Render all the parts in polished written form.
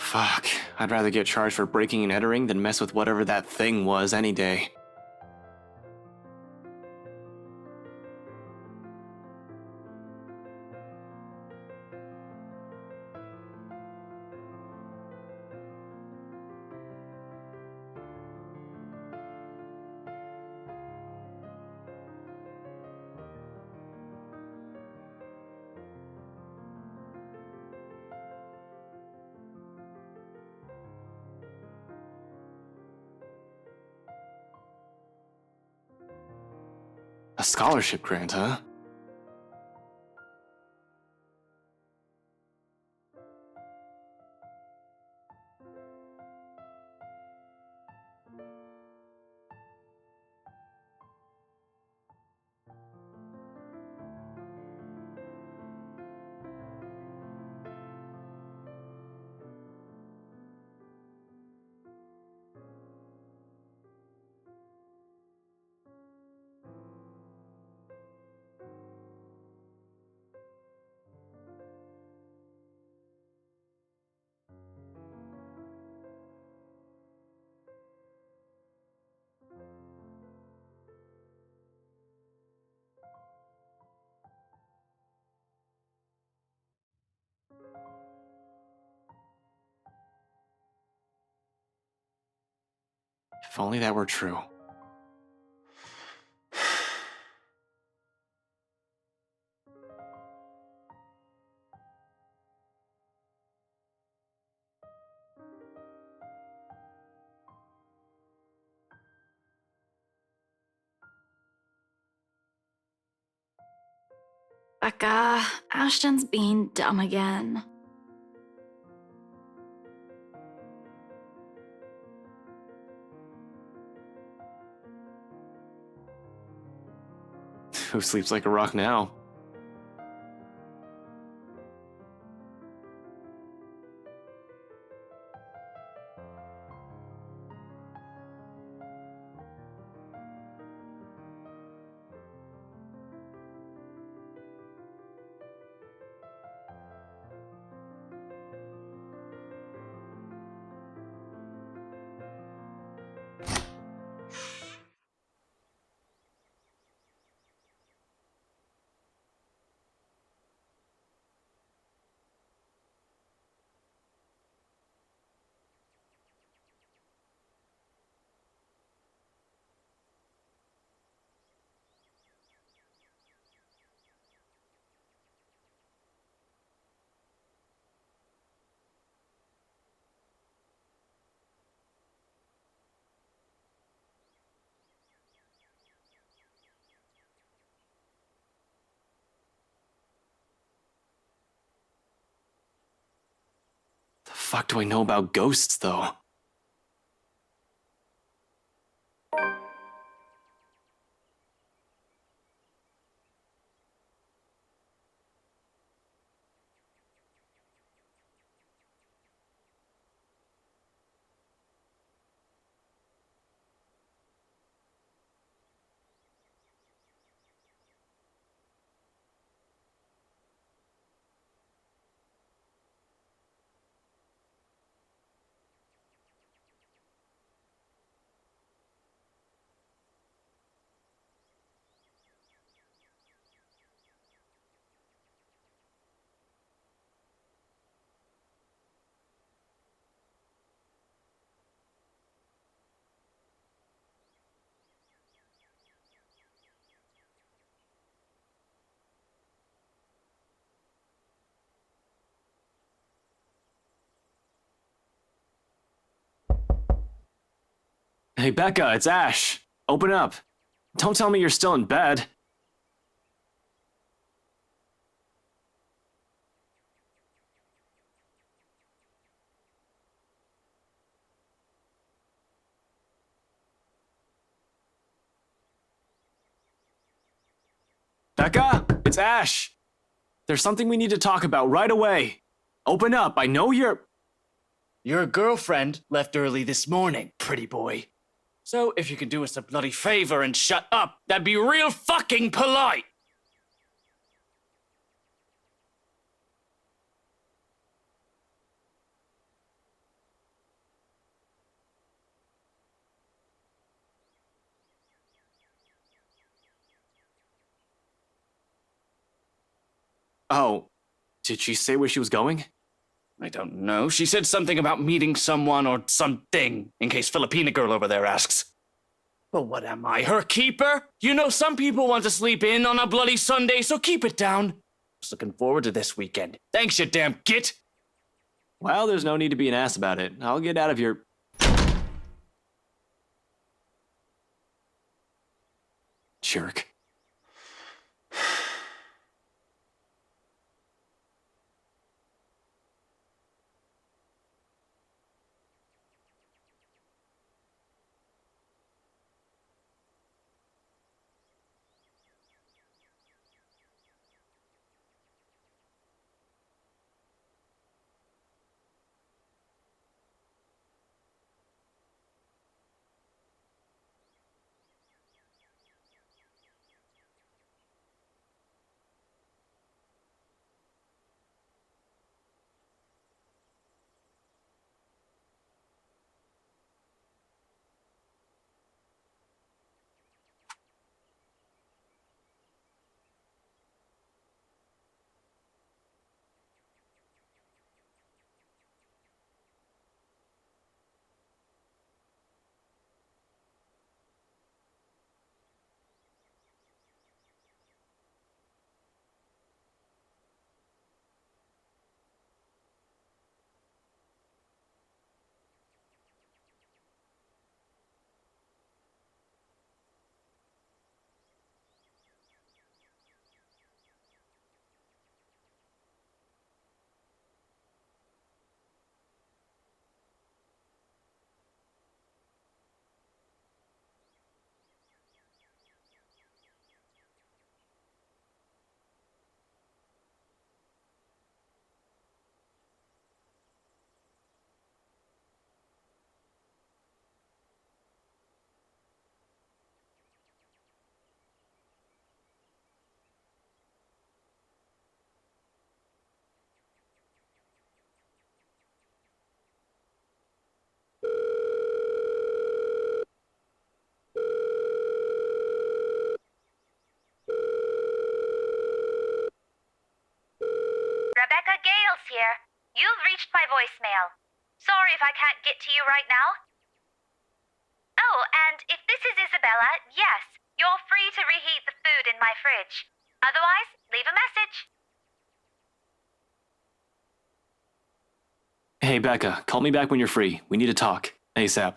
Fuck, I'd rather get charged for breaking and entering than mess with whatever that thing was any day. A scholarship grant, huh? If only that were true. Becca, Ashton's being dumb again. Who sleeps like a rock now? The fuck do I know about ghosts, though? Hey, Becca, it's Ash. Open up. Don't tell me you're still in bed. Becca, it's Ash. There's something we need to talk about right away. Open up, I know you're... Your girlfriend left early this morning, pretty boy. So if you could do us a bloody favor and shut up, that'd be real fucking polite. Oh, did she say where she was going? I don't know. She said something about meeting someone or something, in case Filipina girl over there asks. But what am I, her keeper? You know, some people want to sleep in on a bloody Sunday, so keep it down. Just looking forward to this weekend. Thanks, you damn git. Well, there's no need to be an ass about it. I'll get out of your... Jerk. Rebecca Gales here. You've reached my voicemail. Sorry if I can't get to you right now. Oh, and if this is Isabella, yes, you're free to reheat the food in my fridge. Otherwise, leave a message. Hey, Becca, call me back when you're free. We need to talk. ASAP.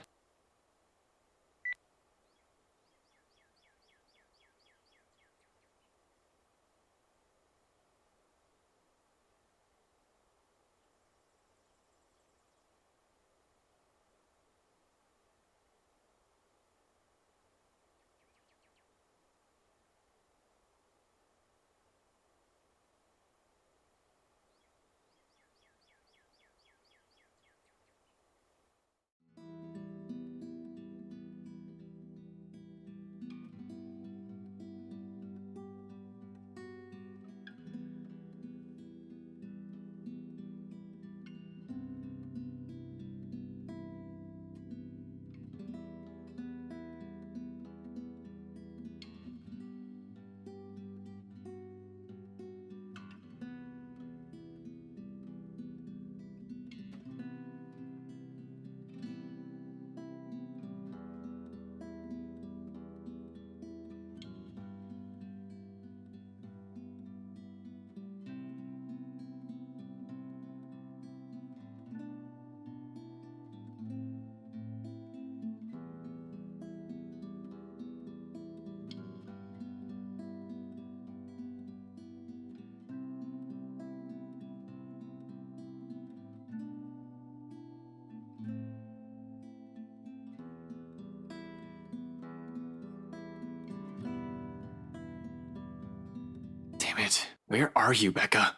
Damn it. Where are you, Becca?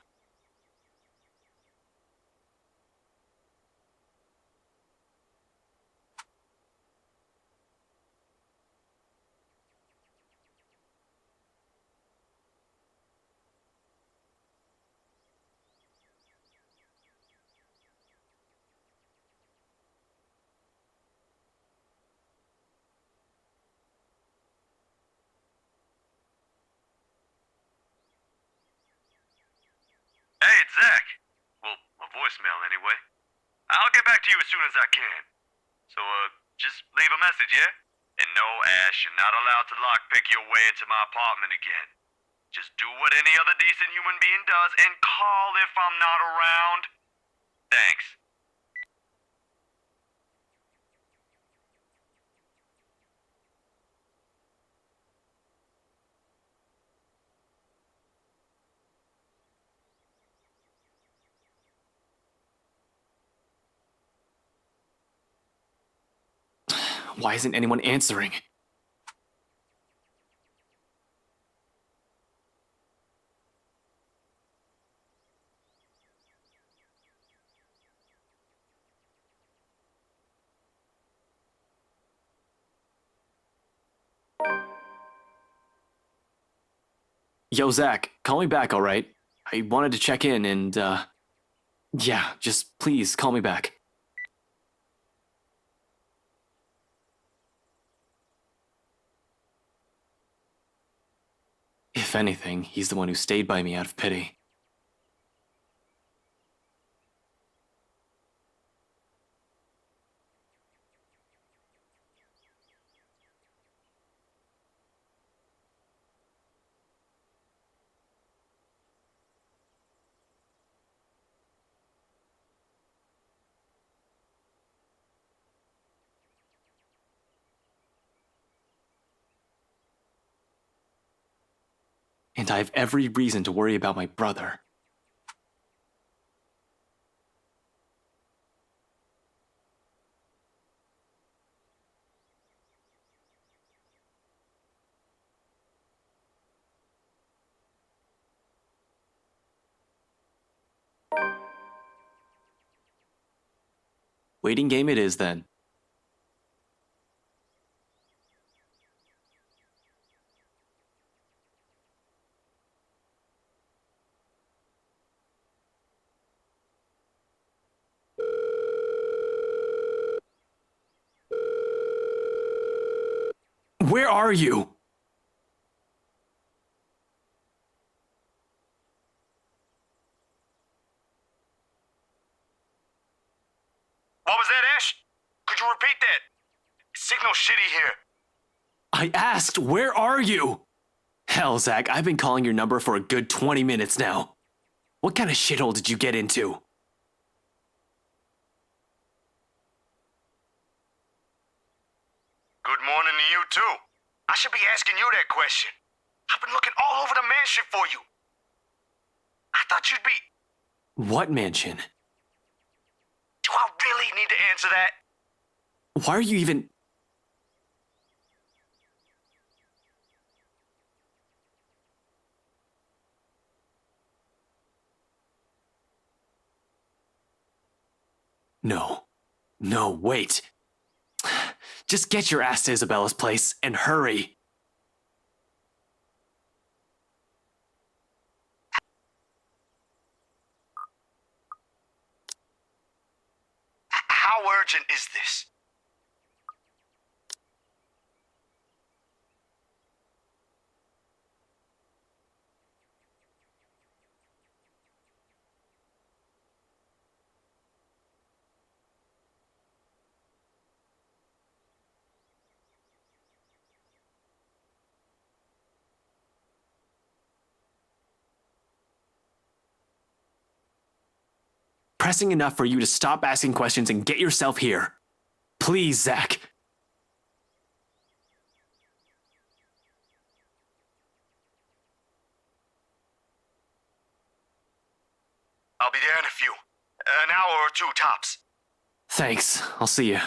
Hey, it's Zach. Well, a voicemail anyway. I'll get back to you as soon as I can. So, just leave a message, yeah? And no, Ash, you're not allowed to lockpick your way into my apartment again. Just do what any other decent human being does and call if I'm not around. Thanks. Why isn't anyone answering? Yo, Zach, call me back, alright? I wanted to check in and, yeah, just please call me back. If anything, he's the one who stayed by me out of pity. And I have every reason to worry about my brother. Waiting game it is then. Where are you? What was that, Ash? Could you repeat that? Signal shitty here. I asked, where are you? Hell, Zach, I've been calling your number for a good 20 minutes now. What kind of shithole did you get into? Good morning to you, too. I should be asking you that question. I've been looking all over the mansion for you. I thought you'd be... What mansion? Do I really need to answer that? Why are you even... No. No, wait. Just get your ass to Isabella's place and hurry. How urgent is this? Pressing enough for you to stop asking questions and get yourself here. Please, Zach. I'll be there in a few. An hour or two tops. Thanks. I'll see you.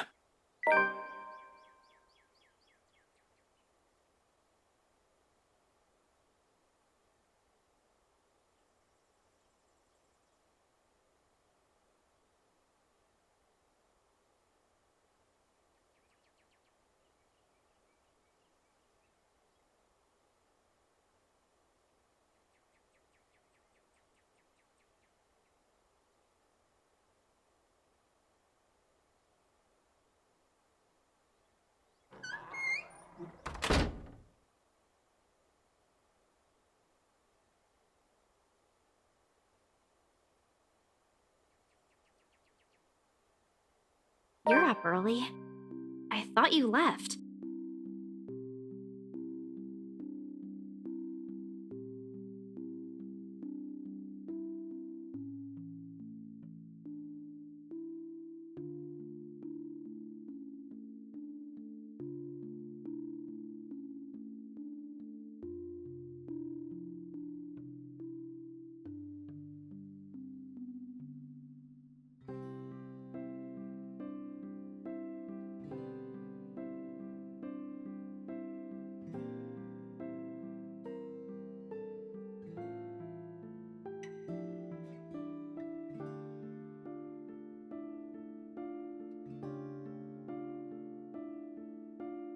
You're up early. I thought you left.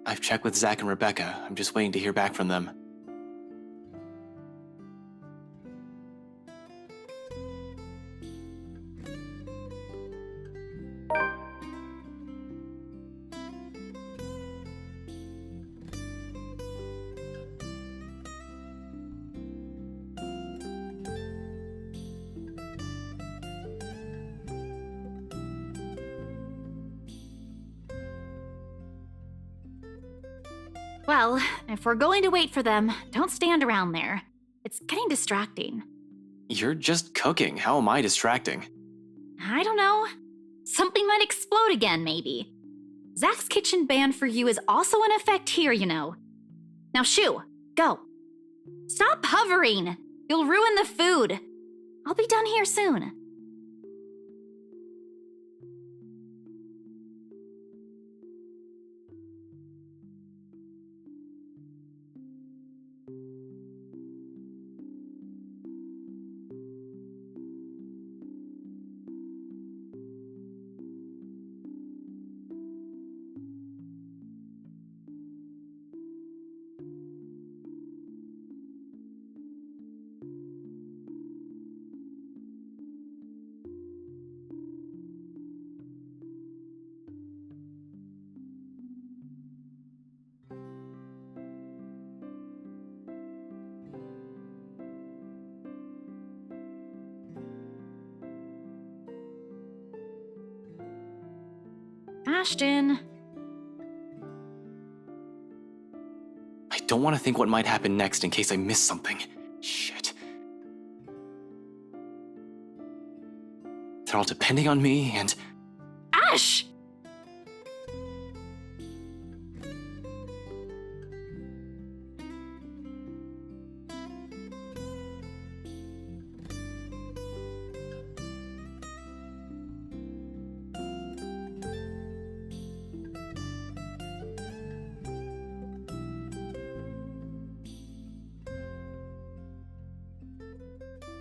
I've checked with Zach and Rebecca. I'm just waiting to hear back from them. Well, if we're going to wait for them, don't stand around there. It's getting distracting. You're just cooking. How am I distracting? I don't know. Something might explode again, maybe. Zach's kitchen ban for you is also in effect here, you know. Now shoo, go. Stop hovering. You'll ruin the food. I'll be done here soon. Ashton. I don't want to think what might happen next in case I miss something. Shit. They're all depending on me, and... Ash!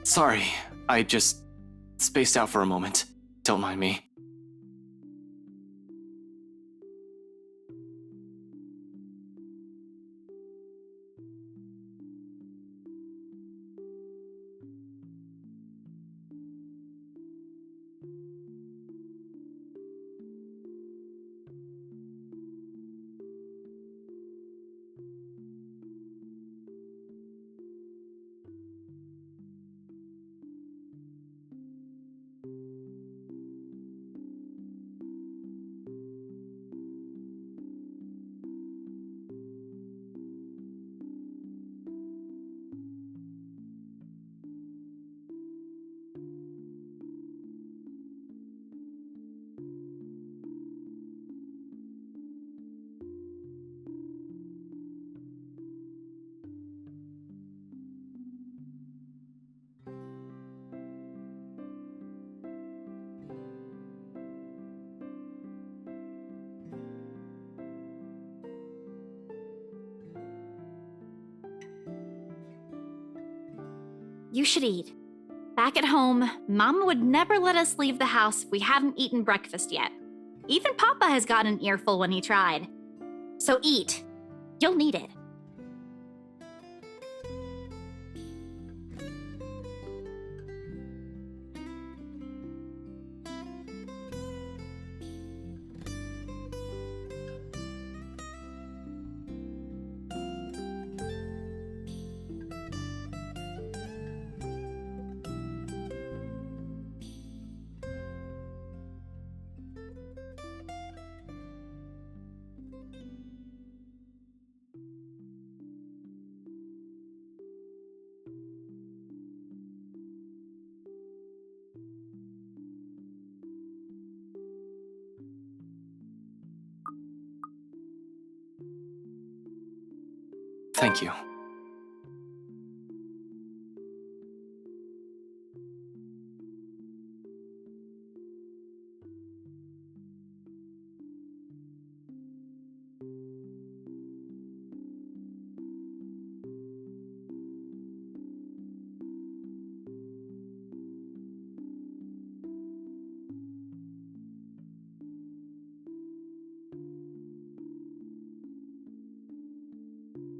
Sorry, I just spaced out for a moment. Don't mind me. You should eat. Back at home, Mama would never let us leave the house if we hadn't eaten breakfast yet. Even Papa has got an earful when he tried. So eat. You'll need it. Thank you.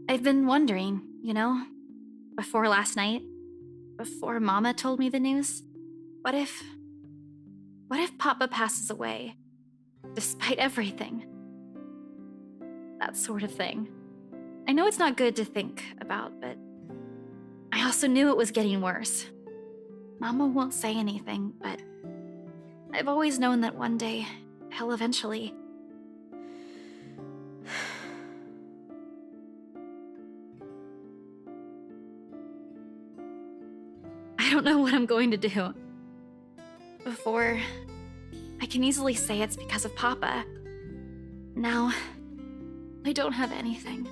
I've been wondering, before last night, before Mama told me the news, what if Papa passes away, despite everything? That sort of thing. I know it's not good to think about, but I also knew it was getting worse. Mama won't say anything, but I've always known that one day, he'll eventually. I don't know what I'm going to do. Before, I can easily say it's because of Papa. Now, I don't have anything.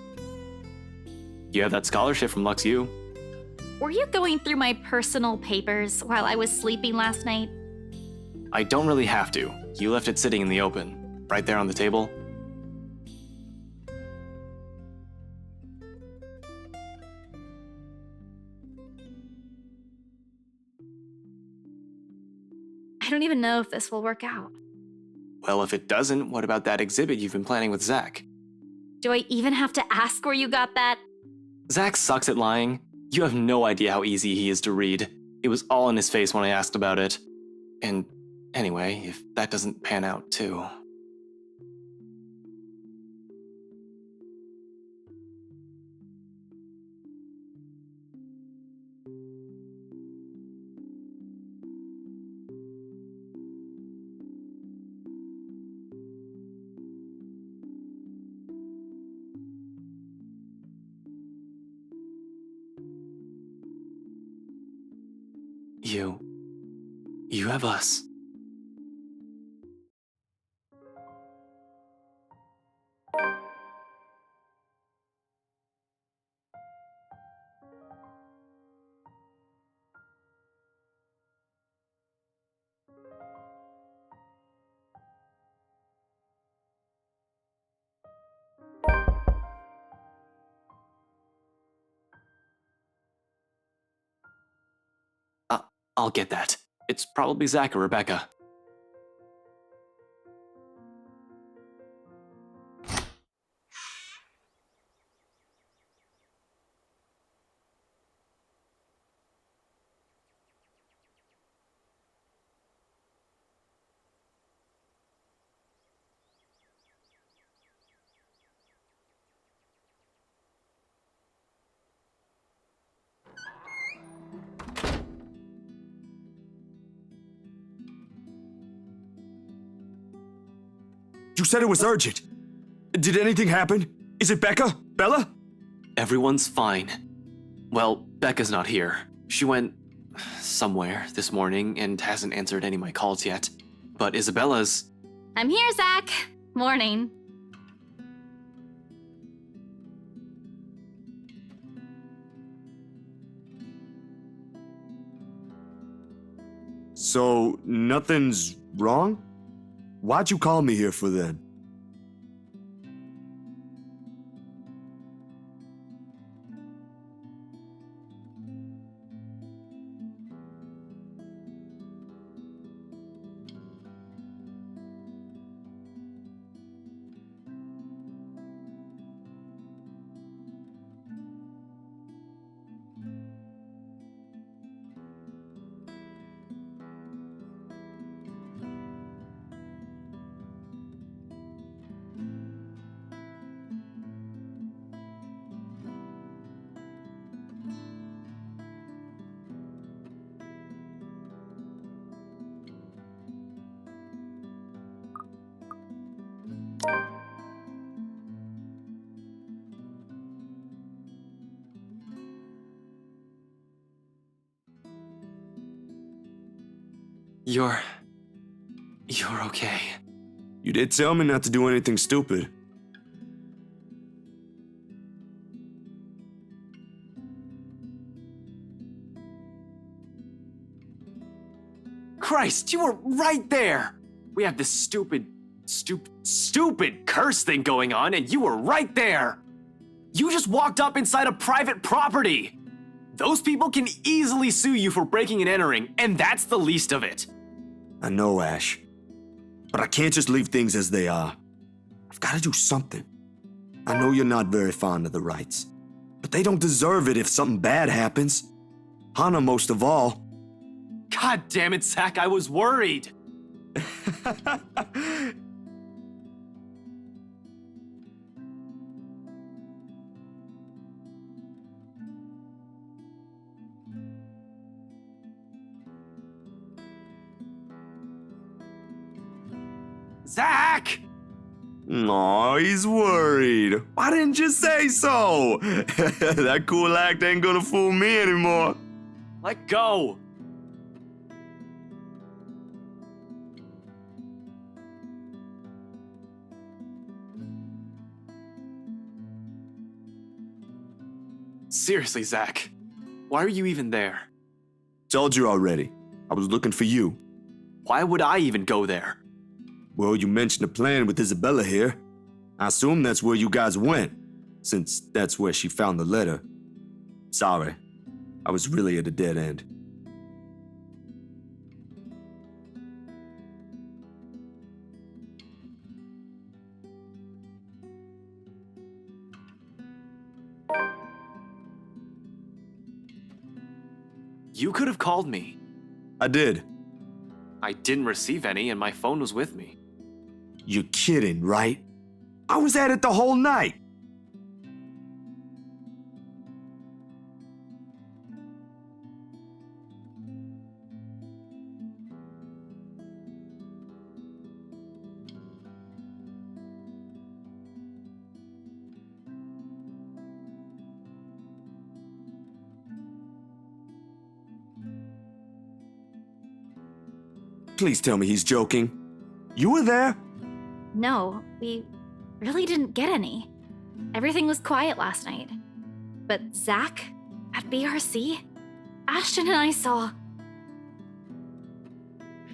You have that scholarship from Lux U. Were you going through my personal papers while I was sleeping last night? I don't really have to. You left it sitting in the open, right there on the table. I don't even know if this will work out. Well, if it doesn't, what about that exhibit you've been planning with Zach? Do I even have to ask where you got that? Zach sucks at lying. You have no idea how easy he is to read. It was all in his face when I asked about it. And anyway, if that doesn't pan out too. You have us. I'll get that. It's probably Zach or Rebecca. You said it was urgent. Did anything happen? Is it Becca? Bella? Everyone's fine. Well, Becca's not here. She went somewhere this morning and hasn't answered any of my calls yet. But Isabella's... I'm here, Zach. Morning. So, nothing's wrong? Why'd you call me here for then? You're okay. You did tell me not to do anything stupid. Christ, you were right there! We have this stupid curse thing going on, and you were right there! You just walked up inside a private property! Those people can easily sue you for breaking and entering, and that's the least of it. I know, Ash. But I can't just leave things as they are. I've got to do something. I know you're not very fond of the Wrights, but they don't deserve it if something bad happens. Hannah most of all. God damn it, Zach, I was worried! Zach! Aw, he's worried. Why didn't you say so? That cool act ain't gonna fool me anymore. Let go! Seriously, Zach, why are you even there? Told you already. I was looking for you. Why would I even go there? Well, you mentioned a plan with Isabella here. I assume that's where you guys went, since that's where she found the letter. Sorry, I was really at a dead end. You could have called me. I did. I didn't receive any, and my phone was with me. You're kidding, right? I was at it the whole night. Please tell me he's joking. You were there? No, we really didn't get any. Everything was quiet last night. But Zach, at BRC, Ashton and I saw.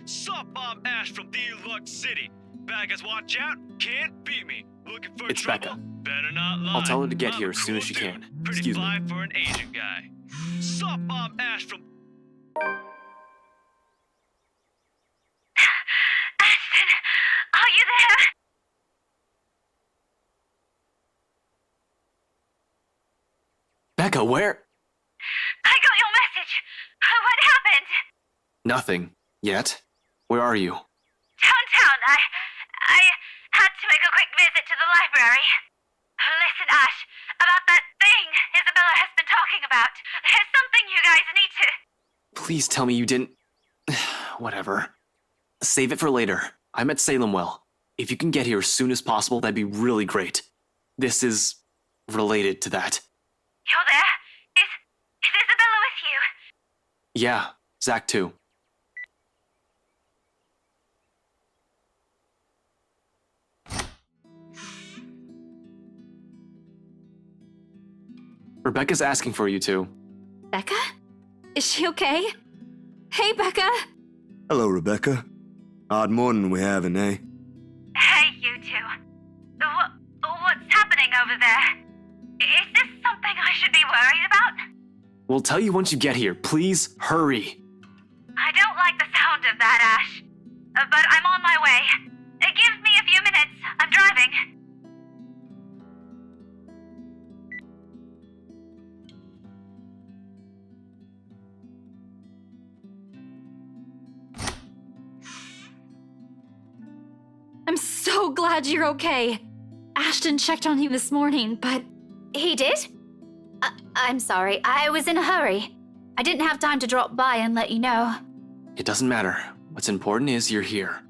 Sup, I'm Ash from Deluxe City. Baggers, watch out, can't beat me. Looking for It's trouble? Becca. Better not lie. I'll tell her to get I'm here a as soon as cool she dude. can. Pretty Excuse me. fly for an Asian guy. Sup, I'm Ash from... Ashton, are you there? Becca, where? I got your message. What happened? Nothing. Yet. Where are you? Downtown, I had to make a quick visit to the library. Listen, Ash, about that thing Isabella has been talking about. There's something you guys need to... Please tell me you didn't... Whatever. Save it for later. I'm at Salemwell. If you can get here as soon as possible, that'd be really great. This is... related to that. You're there? Is Isabella with you? Yeah, Zach too. Rebecca's asking for you two. Becca? Is she okay? Hey, Becca! Hello, Rebecca. Odd morning we having, eh? Hey, you two. What's happening over there? Is this something I should be worried about? We'll tell you once you get here. Please, hurry. I don't like the sound of that, Ash. But I'm on my way. Give me a few minutes. I'm driving. I'm so glad you're okay. Ashton checked on you this morning, but... He did? I'm sorry, I was in a hurry. I didn't have time to drop by and let you know. It doesn't matter. What's important is you're here.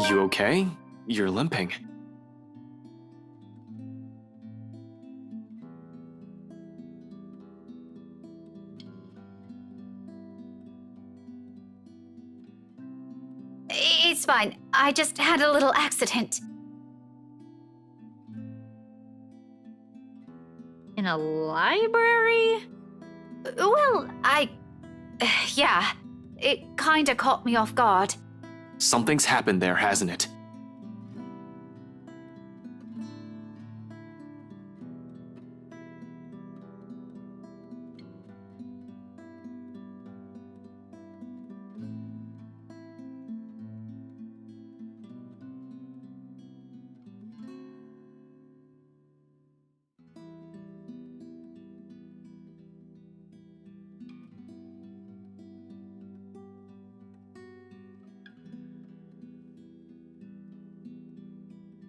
You okay? You're limping. It's fine. I just had a little accident. In a library? Well, yeah. It kinda caught me off guard. Something's happened there, hasn't it?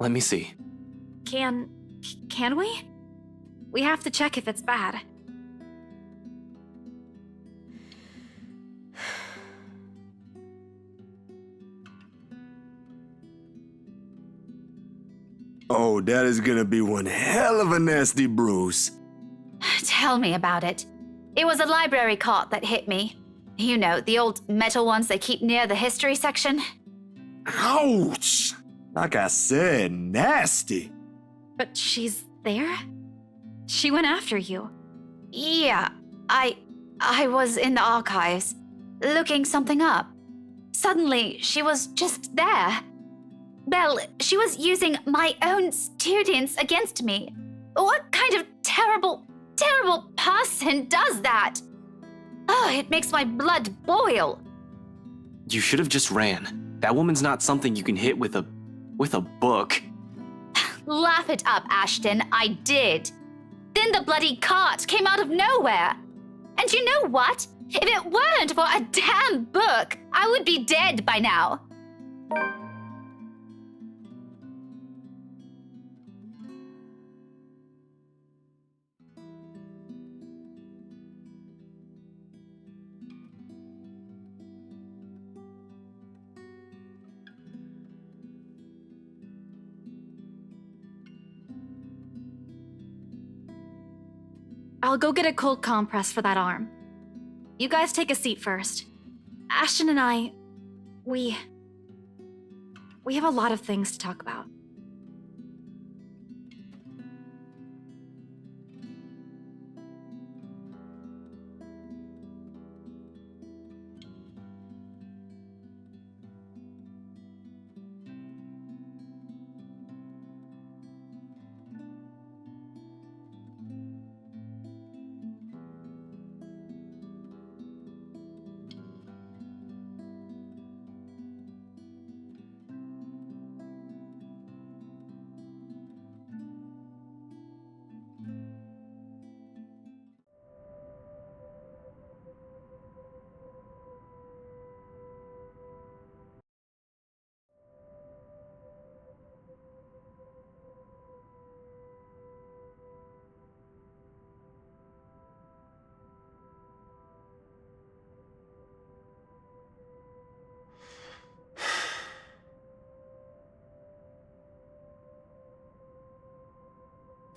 Let me see. Can we? We have to check if it's bad. Oh, that is gonna be one hell of a nasty bruise. Tell me about it. It was a library cart that hit me. You know, the old metal ones they keep near the history section. Ouch! Like I said, nasty. But she's there? She went after you. Yeah, I was in the archives, looking something up. Suddenly, she was just there. Well, she was using my own students against me. What kind of terrible person does that? Oh, it makes my blood boil. You should have just ran. That woman's not something you can hit with a book. Laugh it up, Ashton, I did. Then the bloody cart came out of nowhere. And you know what? If it weren't for a damn book, I would be dead by now. I'll go get a cold compress for that arm. You guys take a seat first. Ashton and I, we have a lot of things to talk about.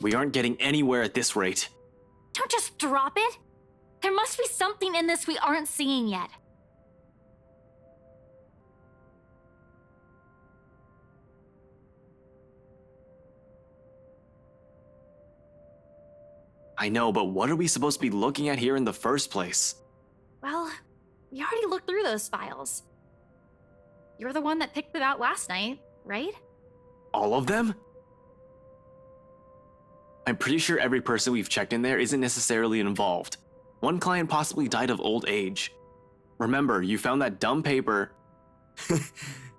We aren't getting anywhere at this rate. Don't just drop it. There must be something in this we aren't seeing yet. I know, but what are we supposed to be looking at here in the first place? Well, we already looked through those files. You're the one that picked them out last night, right? All of them? I'm pretty sure every person we've checked in there isn't necessarily involved. One client possibly died of old age. Remember, you found that dumb paper.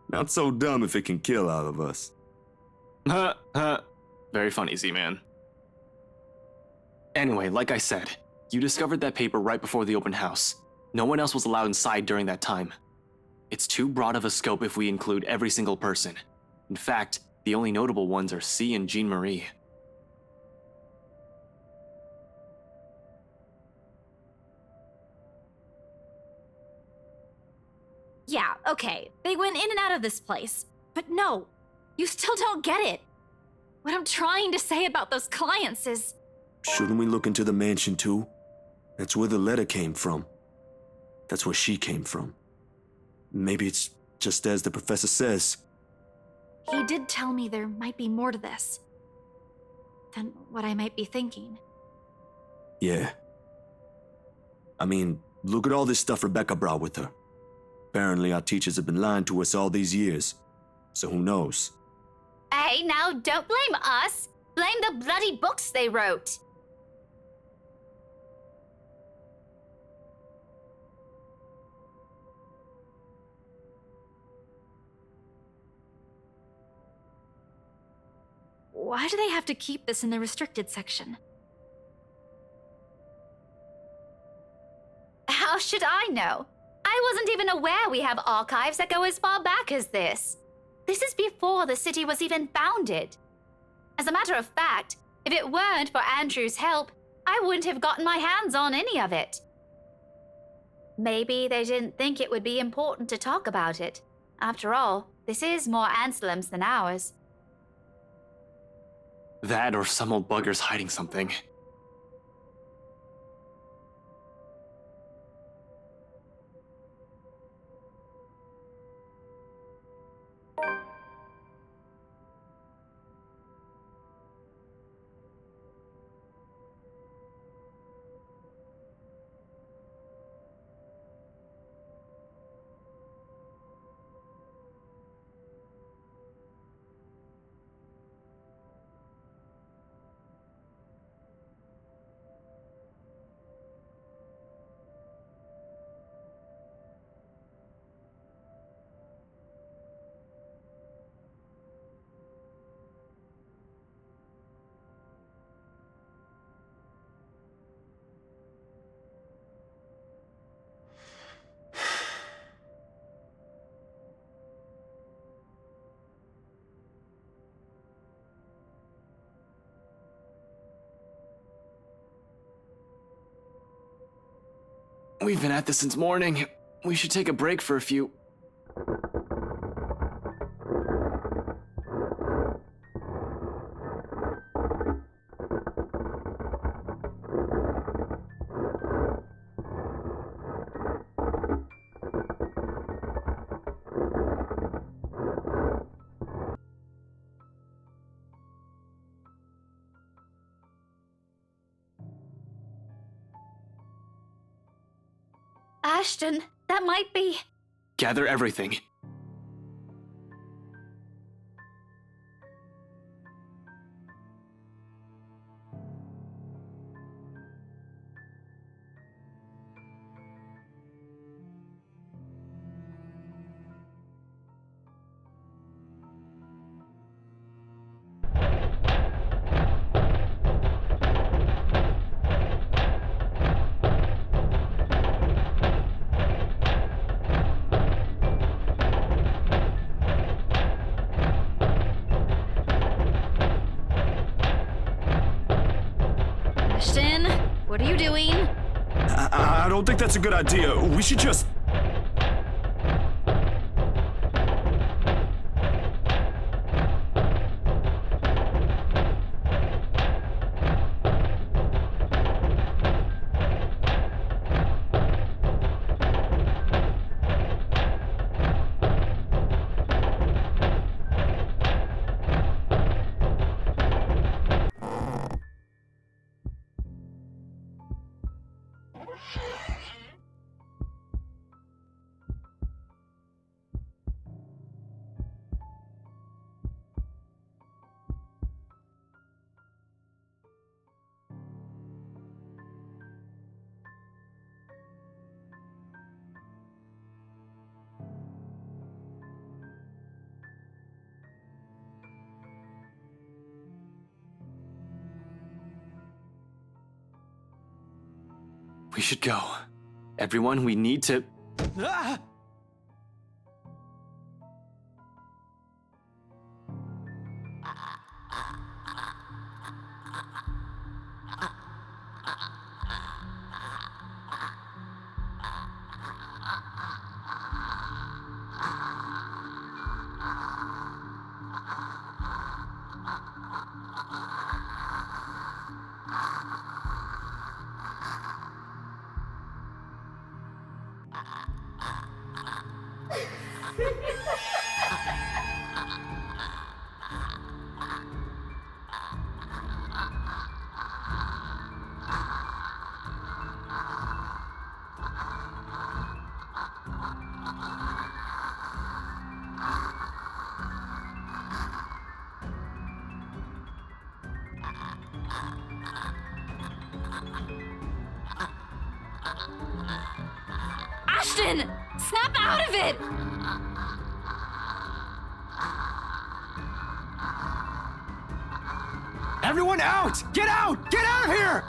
Not so dumb if it can kill all of us. Very funny, Z-Man. Anyway, like I said, you discovered that paper right before the open house. No one else was allowed inside during that time. It's too broad of a scope if we include every single person. In fact, the only notable ones are C and Jean Marie. Yeah, okay. They went in and out of this place. But no, you still don't get it. What I'm trying to say about those clients is... Shouldn't we look into the mansion too? That's where the letter came from. That's where she came from. Maybe it's just as the professor says. He did tell me there might be more to this than what I might be thinking. Yeah. I mean, look at all this stuff Rebecca brought with her. Apparently our teachers have been lying to us all these years. So who knows? Hey, now don't blame us. Blame the bloody books they wrote. Why do they have to keep this in the restricted section? How should I know? I wasn't even aware we have archives that go as far back as this. This is before the city was even founded. As a matter of fact, if it weren't for Andrew's help, I wouldn't have gotten my hands on any of it. Maybe they didn't think it would be important to talk about it. After all, this is more Anselm's than ours. That or some old bugger's hiding something. We've been at this since morning. We should take a break for a few. Ashton, that might be... Gather everything. Ashton, what are you doing? I don't think that's a good idea. We should just... We should go. Everyone, we need to... Ah! Ashton! Snap out of it! Everyone out! Get out! Get out of here!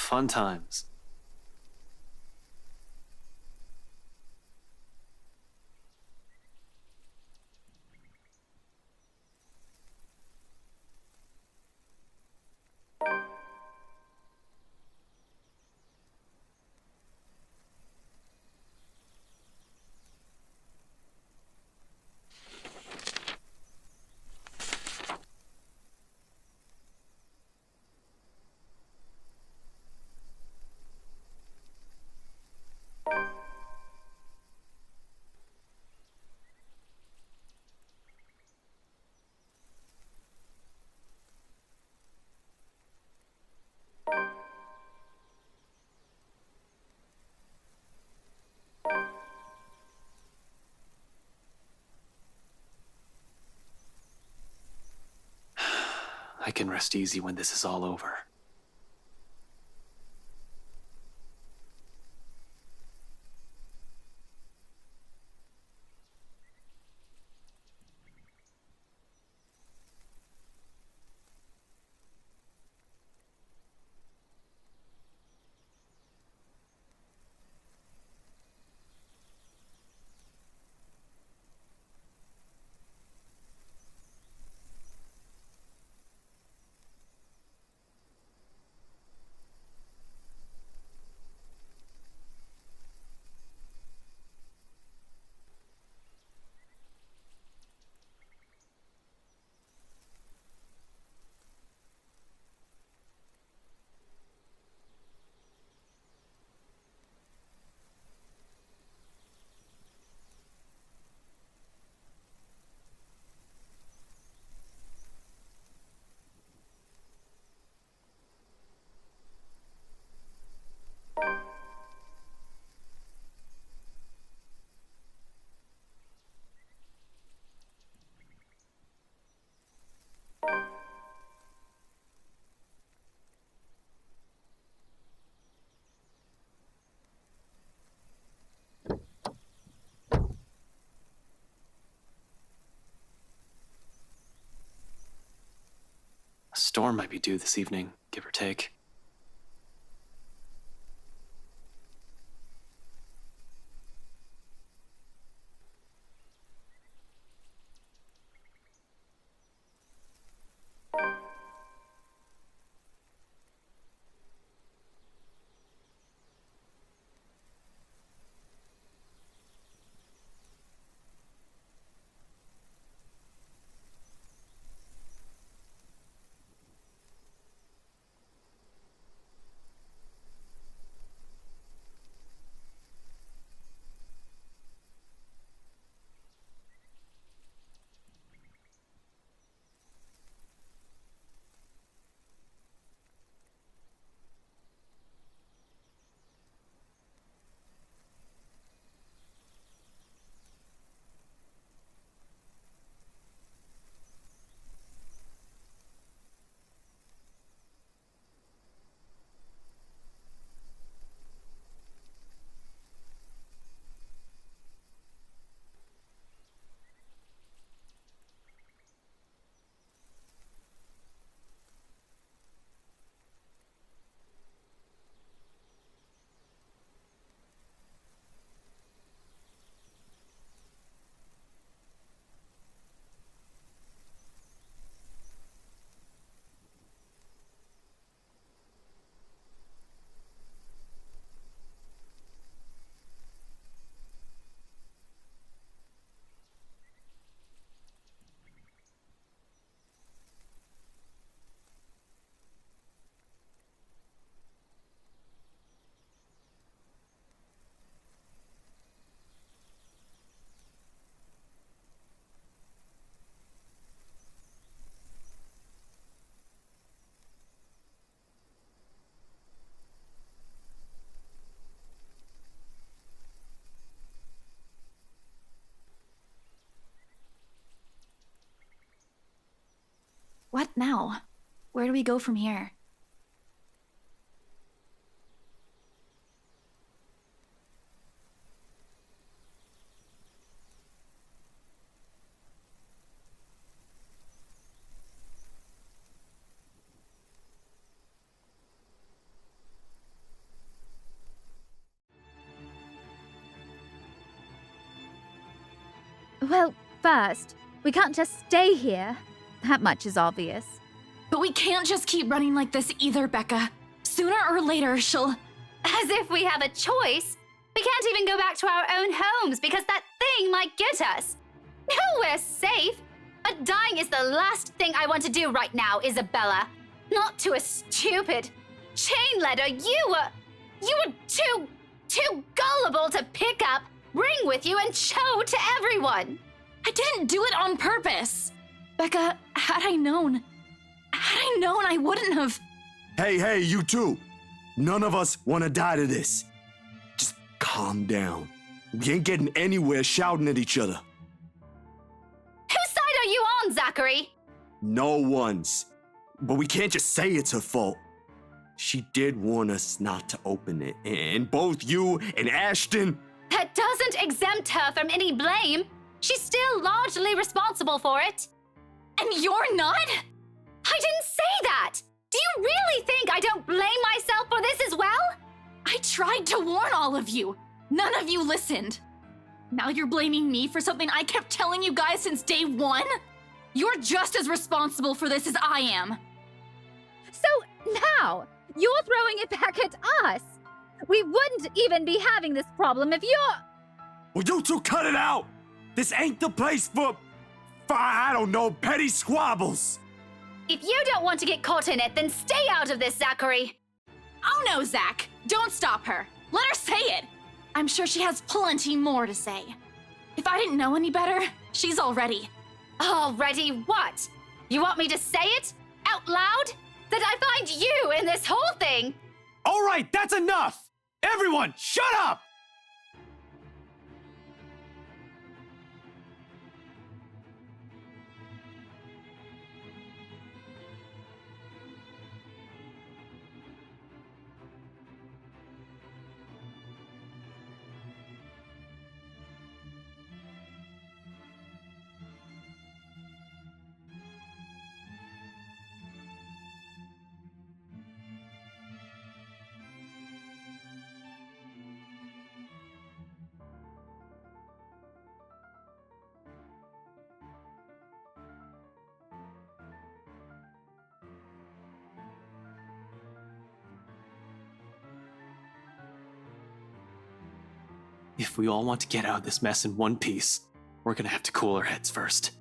Fun times. I can rest easy when this is all over. A storm might be due this evening, give or take. What now? Where do we go from here? Well, first, we can't just stay here. That much is obvious. But we can't just keep running like this either, Becca. Sooner or later, she'll... As if we have a choice. We can't even go back to our own homes because that thing might get us. Nowhere safe. But dying is the last thing I want to do right now, Isabella. Not to a stupid chain letter you were too gullible to pick up, bring with you, and show to everyone. I didn't do it on purpose. Becca, had I known, I wouldn't have... Hey, you two. None of us want to die to this. Just calm down. We ain't getting anywhere shouting at each other. Whose side are you on, Zachary? No one's. But we can't just say it's her fault. She did warn us not to open it, and both you and Ashton... That doesn't exempt her from any blame. She's still largely responsible for it. And you're not? I didn't say that! Do you really think I don't blame myself for this as well? I tried to warn all of you. None of you listened. Now you're blaming me for something I kept telling you guys since day one? You're just as responsible for this as I am. So now, you're throwing it back at us. We wouldn't even be having this problem if you're... Will you two cut it out? This ain't the place for I don't know, petty squabbles. If you don't want to get caught in it, then stay out of this, Zachary. Oh no, Zach. Don't stop her. Let her say it. I'm sure she has plenty more to say. If I didn't know any better, she's already. Already what? You want me to say it? Out loud? That I find you in this whole thing? All right, that's enough! Everyone, shut up! If we all want to get out of this mess in one piece, we're gonna have to cool our heads first.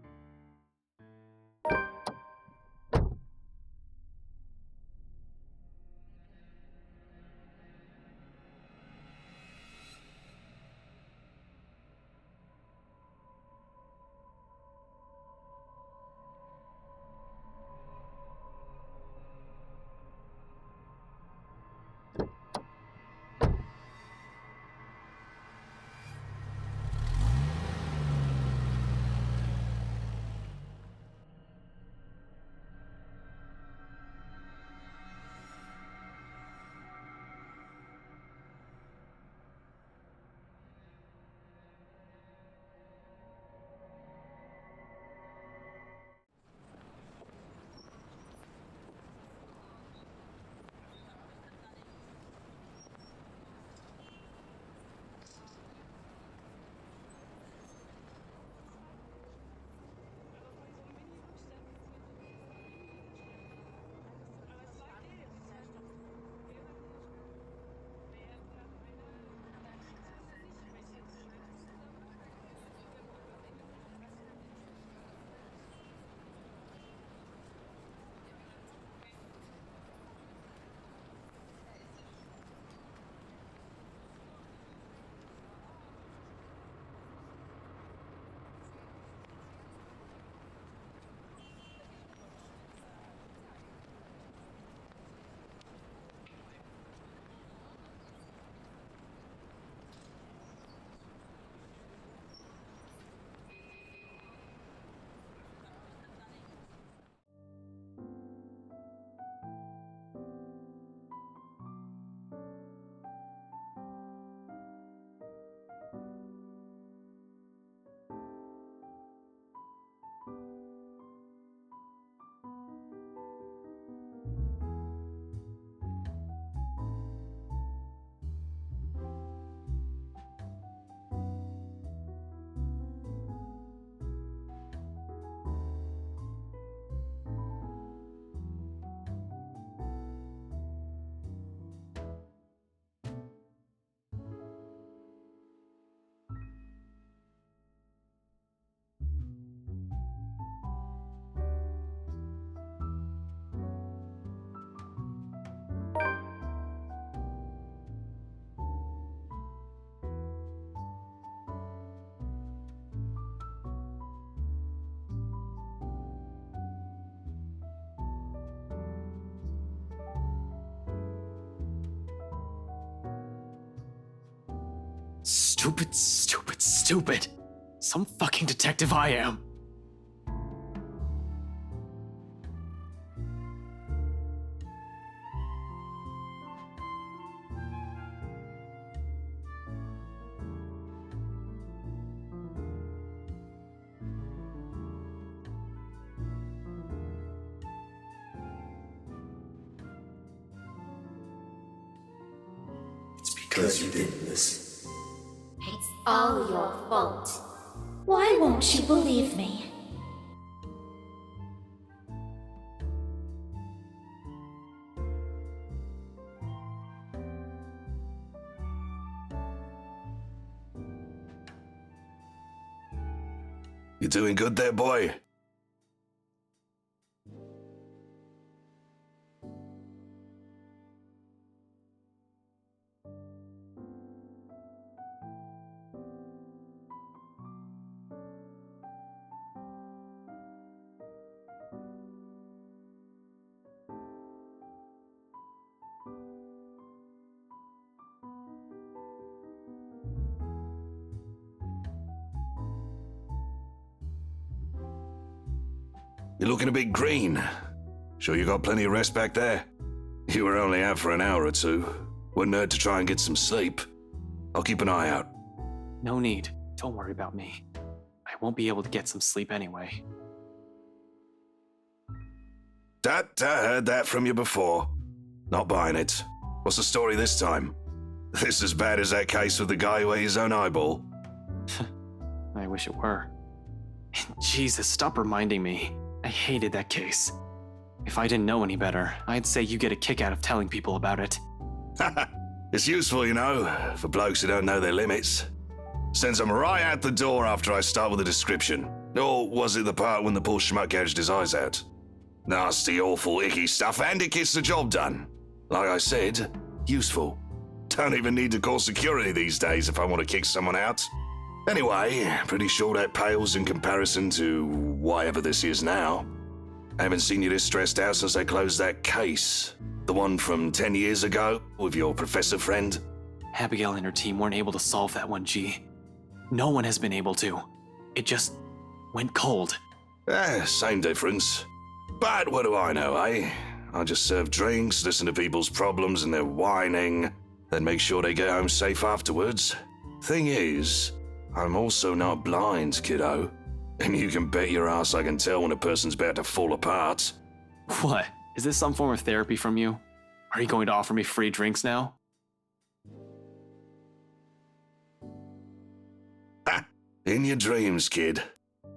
Stupid, stupid, stupid. Some fucking detective I am. It's because you didn't listen. It's all your fault. Why won't you believe me? You doing good there, boy? You're looking a bit green. Sure you got plenty of rest back there? You were only out for an hour or two. Wouldn't hurt to try and get some sleep. I'll keep an eye out. No need. Don't worry about me. I won't be able to get some sleep anyway. I heard that from you before. Not buying it. What's the story this time? This as bad as that case with the guy who ate his own eyeball? I wish it were. Jesus, stop reminding me. I hated that case. If I didn't know any better, I'd say you get a kick out of telling people about it. It's useful, you know, for blokes who don't know their limits. Sends them right out the door after I start with a description. Or was it the part when the poor schmuck gouged his eyes out? Nasty, awful, icky stuff, and it gets the job done. Like I said, useful. Don't even need to call security these days if I want to kick someone out. Anyway, pretty sure that pales in comparison to whatever this is now. I haven't seen you this stressed out since they closed that case. The one from 10 years ago with your professor friend. Abigail and her team weren't able to solve that one, G. No one has been able to. It just went cold. Same difference. But what do I know, eh? I just serve drinks, listen to people's problems and their whining, then make sure they get home safe afterwards. Thing is, I'm also not blind, kiddo. And you can bet your ass I can tell when a person's about to fall apart. What? Is this some form of therapy from you? Are you going to offer me free drinks now? Ha! In your dreams, kid.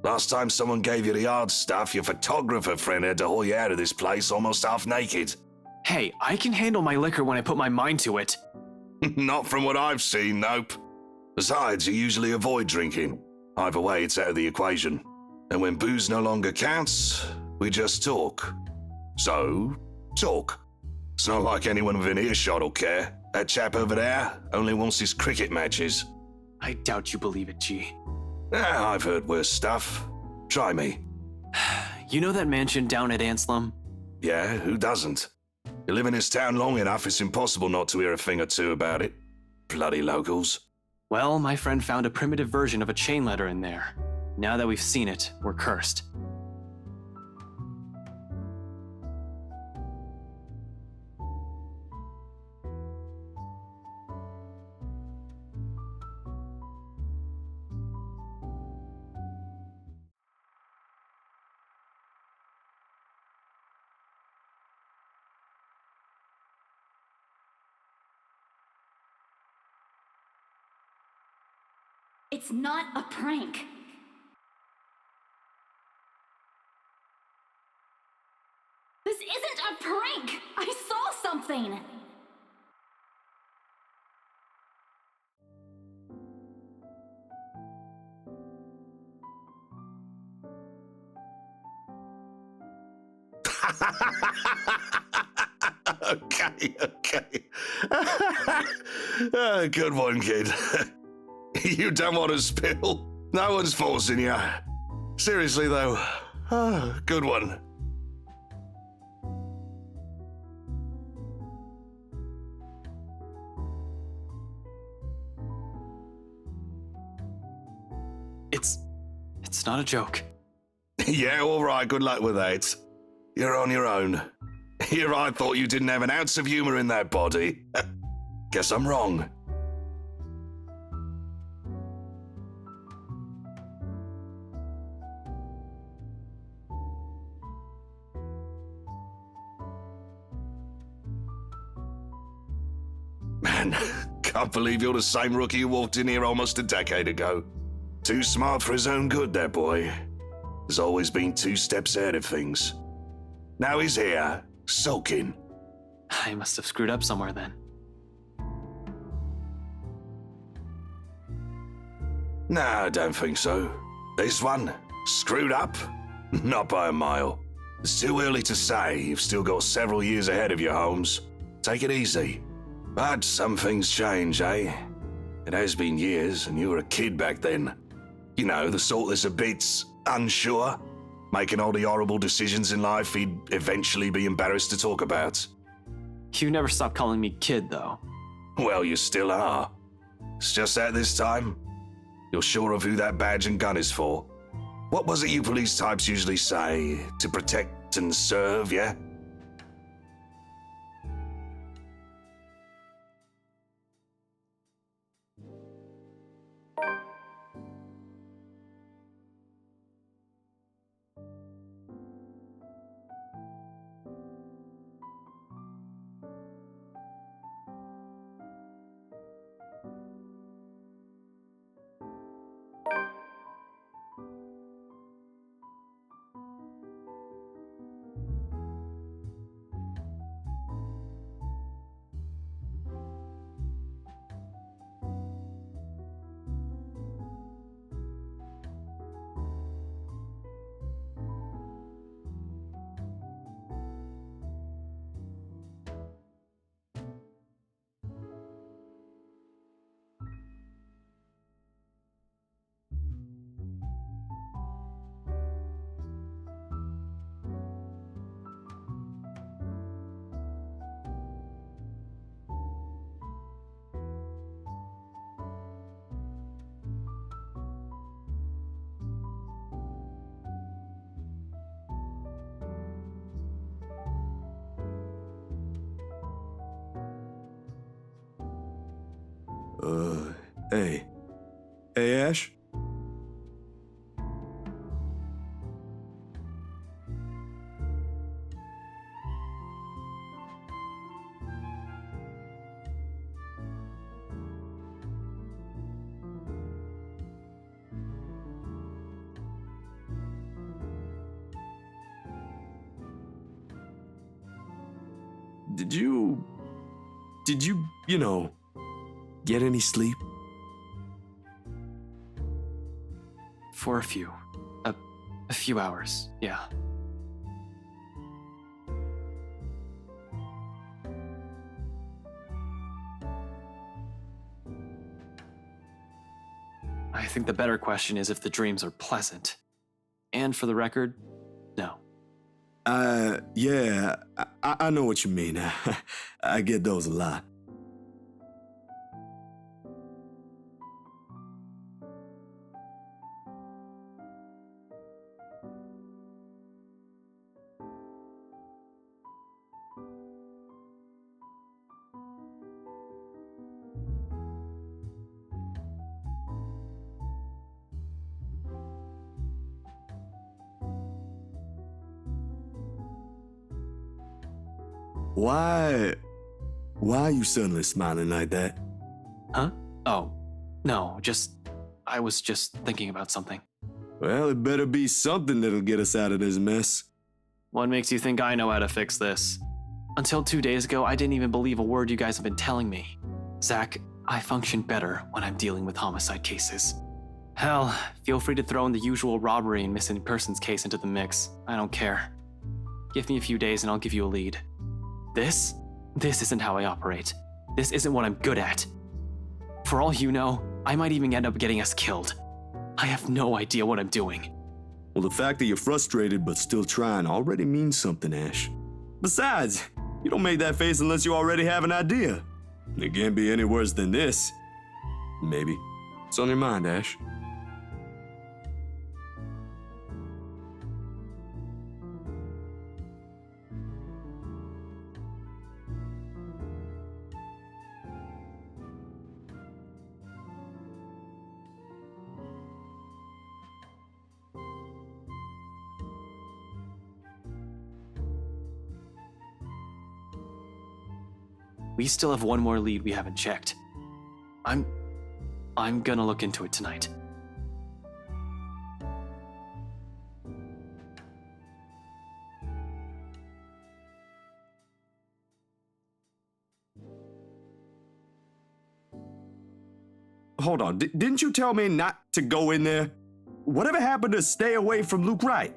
Last time someone gave you the hard stuff, your photographer friend had to haul you out of this place almost half naked. Hey, I can handle my liquor when I put my mind to it. Not from what I've seen, nope. Besides, you usually avoid drinking. Either way, it's out of the equation. And when booze no longer counts, we just talk. So, talk. It's not like anyone within earshot will care. That chap over there only wants his cricket matches. I doubt you believe it, G. I've heard worse stuff. Try me. You know that mansion down at Anslem? Yeah, who doesn't? You live in this town long enough, it's impossible not to hear a thing or two about it. Bloody locals. Well, my friend found a primitive version of a chain letter in there. Now that we've seen it, we're cursed. It's not a prank. This isn't a prank! I saw something! Okay. Good one, kid. You don't want to spill. No one's forcing you. Seriously, though. Good one. It's not a joke. Yeah, all right, good luck with that. You're on your own. Here I thought you didn't have an ounce of humor in that body. Guess I'm wrong. Man, can't believe you're the same rookie who walked in here almost a decade ago. Too smart for his own good, that boy. Has always been 2 steps ahead of things. Now he's here, sulking. I must have screwed up somewhere then. Nah, I don't think so. This one, screwed up? Not by a mile. It's too early to say. You've still got several years ahead of you, Holmes. Take it easy. But some things change, eh? It has been years, and you were a kid back then. You know, the sort that's a bit unsure, making all the horrible decisions in life he'd eventually be embarrassed to talk about. You never stop calling me kid, though. Well, you still are. It's just that this time, you're sure of who that badge and gun is for. What was it you police types usually say? To protect and serve, yeah? Hey. Hey, Ash? Did you, get any sleep? For a few. A few hours, yeah. I think the better question is if the dreams are pleasant. And for the record, no. Yeah, I know what you mean. I get those a lot. Why are you suddenly smiling like that? Huh? Oh, no, I was just thinking about something. Well, it better be something that'll get us out of this mess. What makes you think I know how to fix this? Until 2 days ago, I didn't even believe a word you guys have been telling me. Zach, I function better when I'm dealing with homicide cases. Hell, feel free to throw in the usual robbery and missing persons case into the mix. I don't care. Give me a few days and I'll give you a lead. This isn't how I operate. This isn't what I'm good at. For all you know, I might even end up getting us killed. I have no idea what I'm doing. Well, the fact that you're frustrated but still trying already means something, Ash. Besides, you don't make that face unless you already have an idea. It can't be any worse than this. Maybe. What's on your mind, Ash? We still have one more lead we haven't checked. I'm gonna look into it tonight. Hold on, didn't you tell me not to go in there? Whatever happened to stay away from Luke Wright?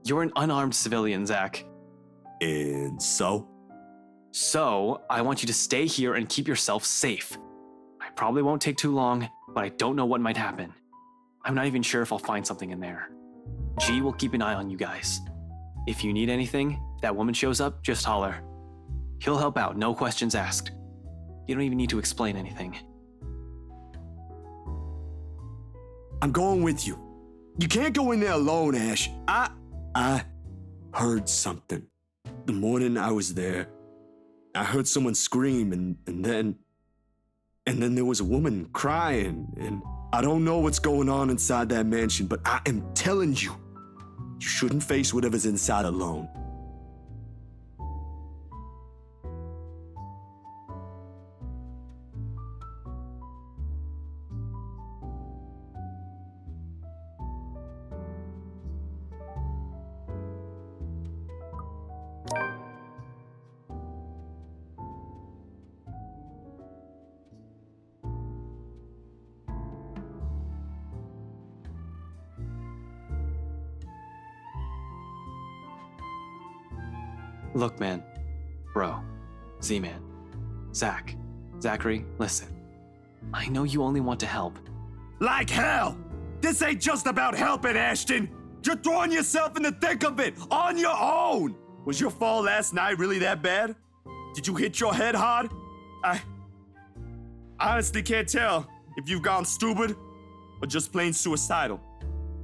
You're an unarmed civilian, Zach. And so? So, I want you to stay here and keep yourself safe. I probably won't take too long, but I don't know what might happen. I'm not even sure if I'll find something in there. G will keep an eye on you guys. If you need anything, if that woman shows up, just holler. He'll help out, no questions asked. You don't even need to explain anything. I'm going with you. You can't go in there alone, Ash. I heard something. The morning I was there, I heard someone scream and then there was a woman crying, and I don't know what's going on inside that mansion, but I am telling you, you shouldn't face whatever's inside alone. Look, man. Bro. Z-Man. Zach. Zachary, listen. I know you only want to help. Like hell! This ain't just about helping, Ashton! You're throwing yourself in the thick of it, on your own! Was your fall last night really that bad? Did you hit your head hard? I honestly can't tell if you've gone stupid or just plain suicidal.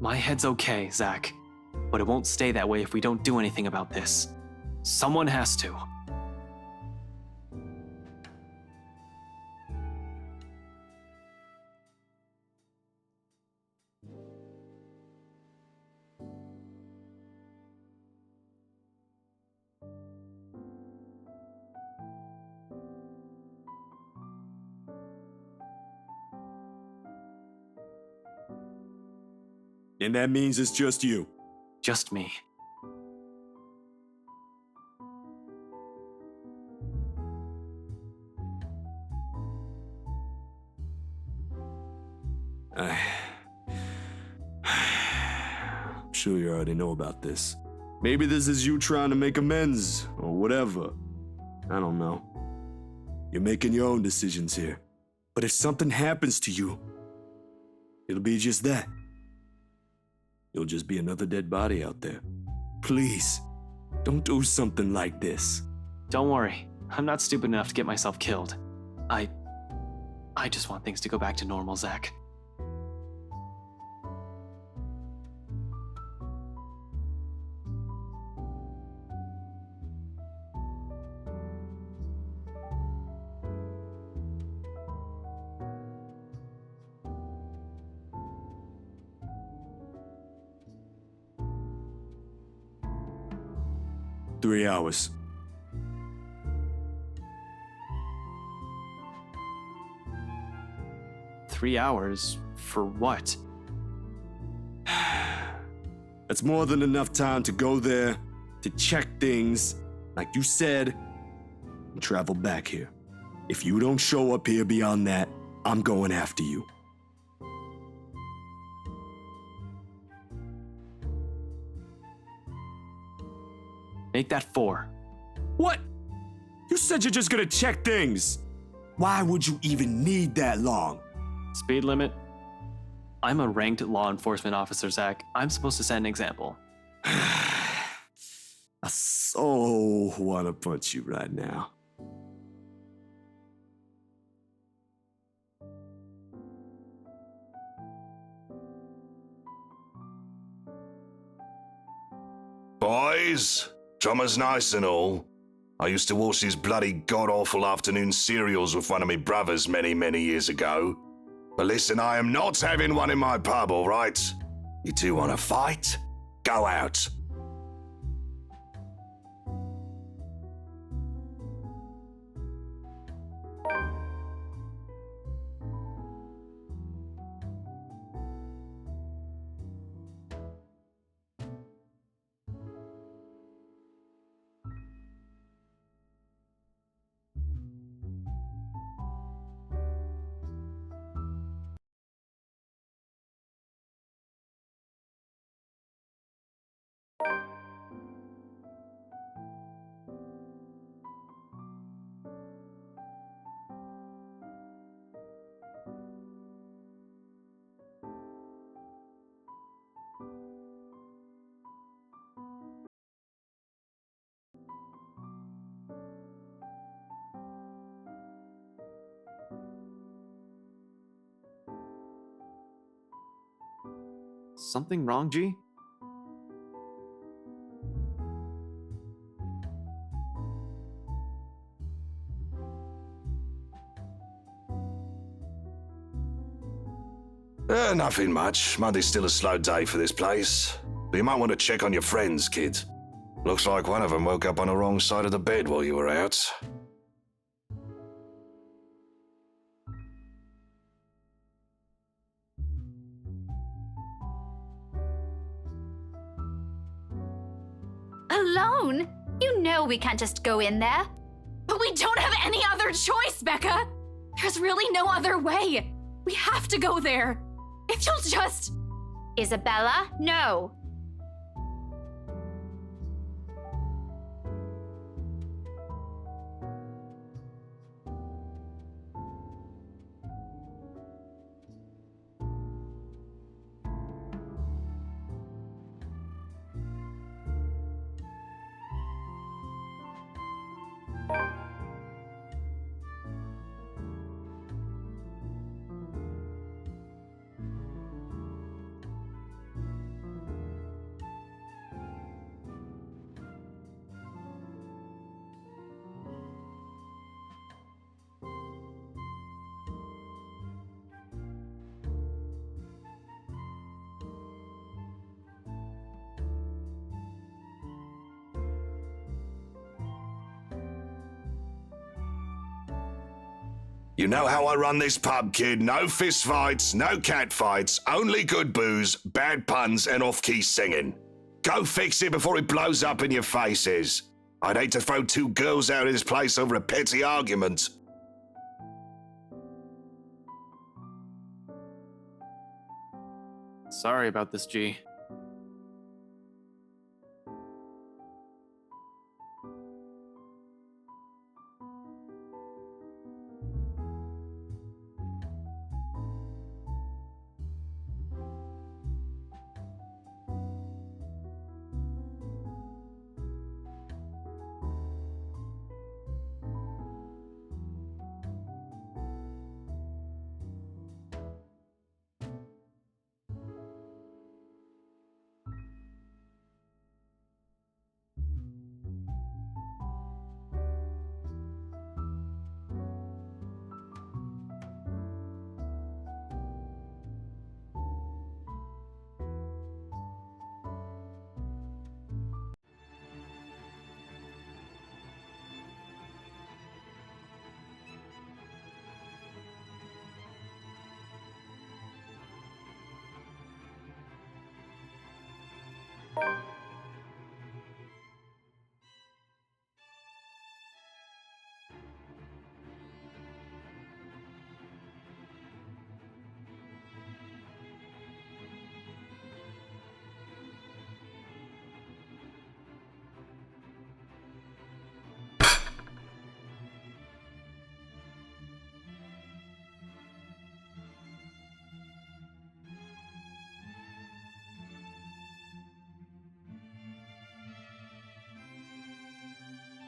My head's okay, Zach. But it won't stay that way if we don't do anything about this. Someone has to. And that means it's just you. Just me. I'm sure you already know about this. Maybe this is you trying to make amends, or whatever. I don't know. You're making your own decisions here. But if something happens to you, it'll be just that. You'll just be another dead body out there. Please, don't do something like this. Don't worry. I'm not stupid enough to get myself killed. I just want things to go back to normal, Zach. Three hours. $3 for what? That's more than enough time to go there, to check things, like you said, and travel back here. If you don't show up here beyond that, I'm going after you. Make that 4. What? You said you're just gonna check things. Why would you even need that long? Speed limit? I'm a ranked law enforcement officer, Zach. I'm supposed to set an example. I so wanna punch you right now. Boys, drummer's nice and all. I used to watch these bloody god-awful afternoon serials with one of me brothers many, many years ago. But listen, I am not having one in my pub, all right? You two want to fight? Go out. something wrong, G? Nothing much. Monday's still a slow day for this place. But you might want to check on your friends, kid. Looks like one of them woke up on the wrong side of the bed while you were out. Alone? You know we can't just go in there. But we don't have any other choice, Becca! There's really no other way. We have to go there. If you'll just... Isabella, no. You know how I run this pub, kid. No fist fights, no cat fights, only good booze, bad puns, and off-key singing. Go fix it before it blows up in your faces. I'd hate to throw two girls out of this place over a petty argument. Sorry about this, G.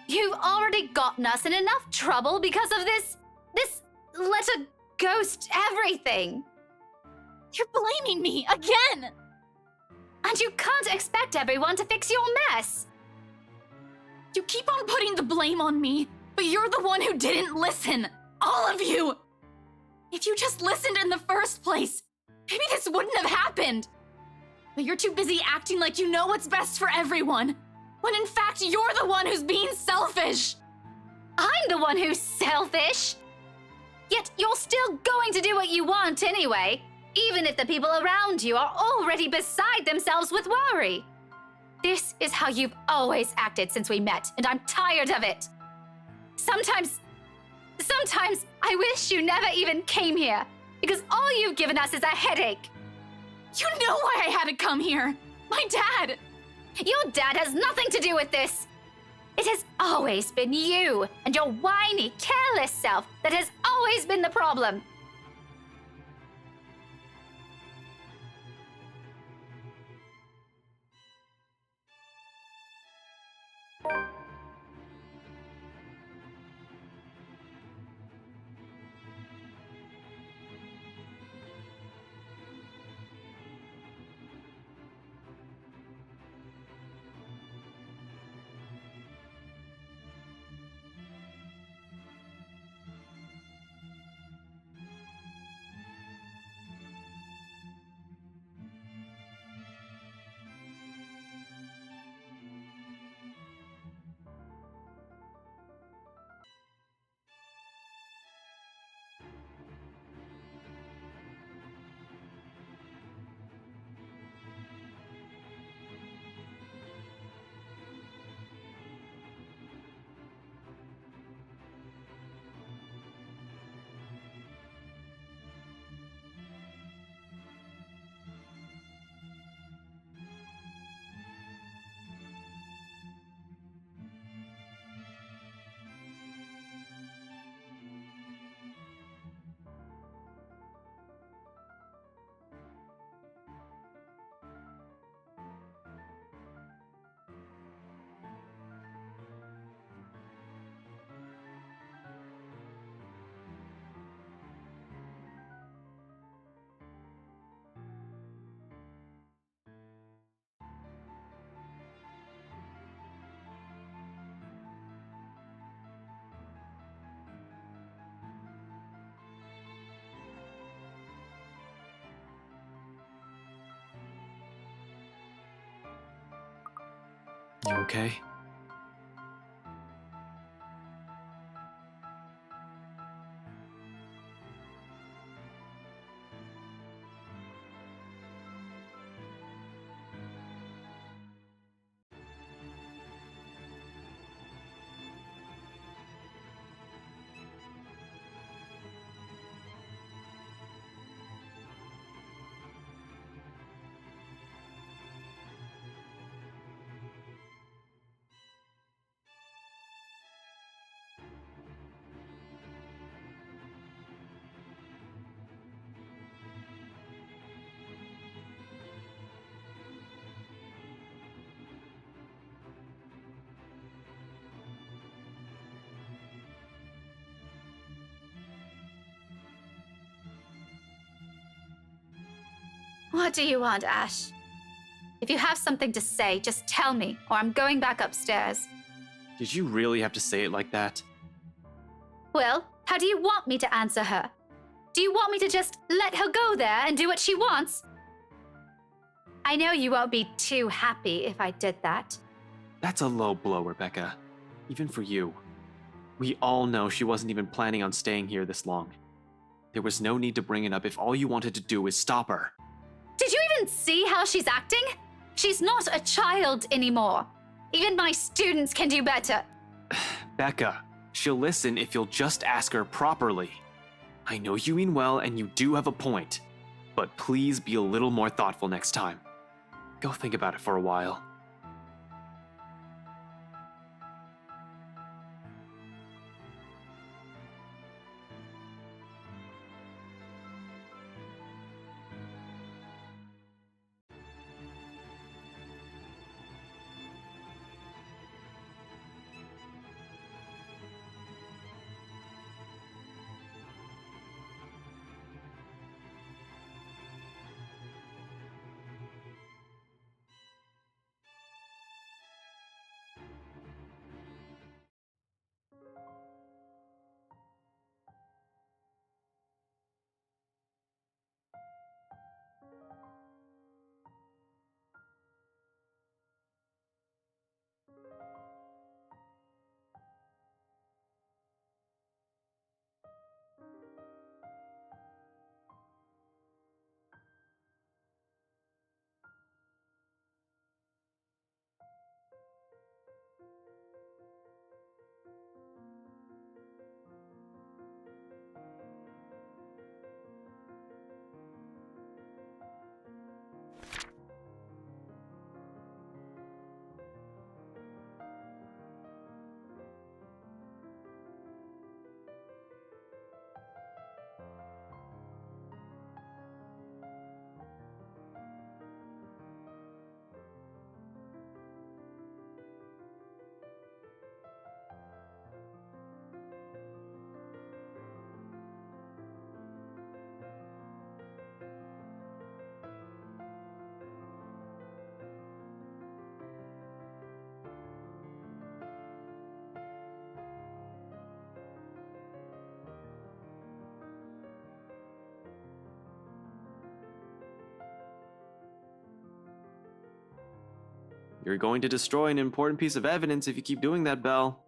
You've already gotten us in enough trouble because of this let a ghost everything. You're blaming me again! And you can't expect everyone to fix your mess. You keep on putting the blame on me, but you're the one who didn't listen. All of you! If you just listened in the first place, maybe this wouldn't have happened. But you're too busy acting like you know what's best for everyone, when in fact you're the one who's being selfish. I'm the one who's selfish. Yet you're still going to do what you want anyway, even if the people around you are already beside themselves with worry. This is how you've always acted since we met, and I'm tired of it. Sometimes I wish you never even came here, because all you've given us is a headache. You know why I had to come here. My dad. Your dad has nothing to do with this. It has always been you and your whiny, careless self that has always been the problem. You okay? What do you want, Ash? If you have something to say, just tell me, or I'm going back upstairs. Did you really have to say it like that? Well, how do you want me to answer her? Do you want me to just let her go there and do what she wants? I know you won't be too happy if I did that. That's a low blow, Rebecca. Even for you. We all know she wasn't even planning on staying here this long. There was no need to bring it up if all you wanted to do is stop her. Did you even see how she's acting? She's not a child anymore. Even my students can do better. Becca, she'll listen if you'll just ask her properly. I know you mean well and you do have a point, but please be a little more thoughtful next time. Go think about it for a while. You're going to destroy an important piece of evidence if you keep doing that, Belle.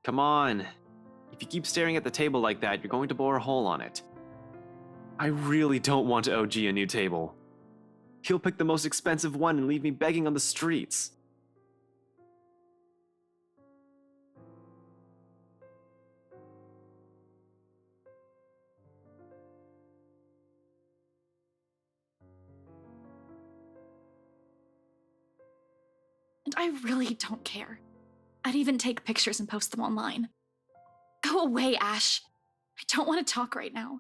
Come on. If you keep staring at the table like that, you're going to bore a hole on it. I really don't want to OG a new table. He'll pick the most expensive one and leave me begging on the streets. And I really don't care. I'd even take pictures and post them online. Go away, Ash. I don't want to talk right now.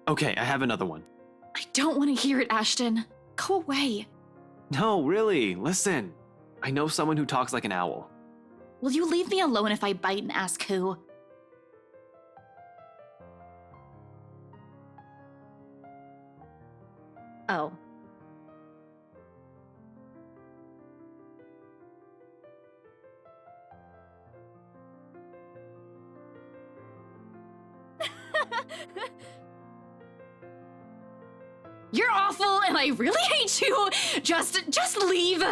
Okay, I have another one. I don't want to hear it, Ashton. Go away. No, really, listen. I know someone who talks like an owl. Will you leave me alone if I bite and ask who? Oh. You're awful and I really hate you. Just leave.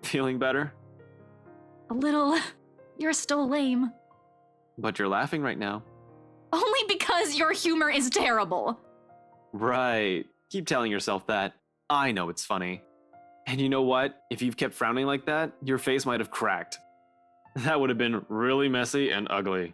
Feeling better? A little. You're still lame. But you're laughing right now. Only because your humor is terrible. Right. Keep telling yourself that. I know it's funny. And you know what? If you've kept frowning like that, your face might have cracked. That would have been really messy and ugly.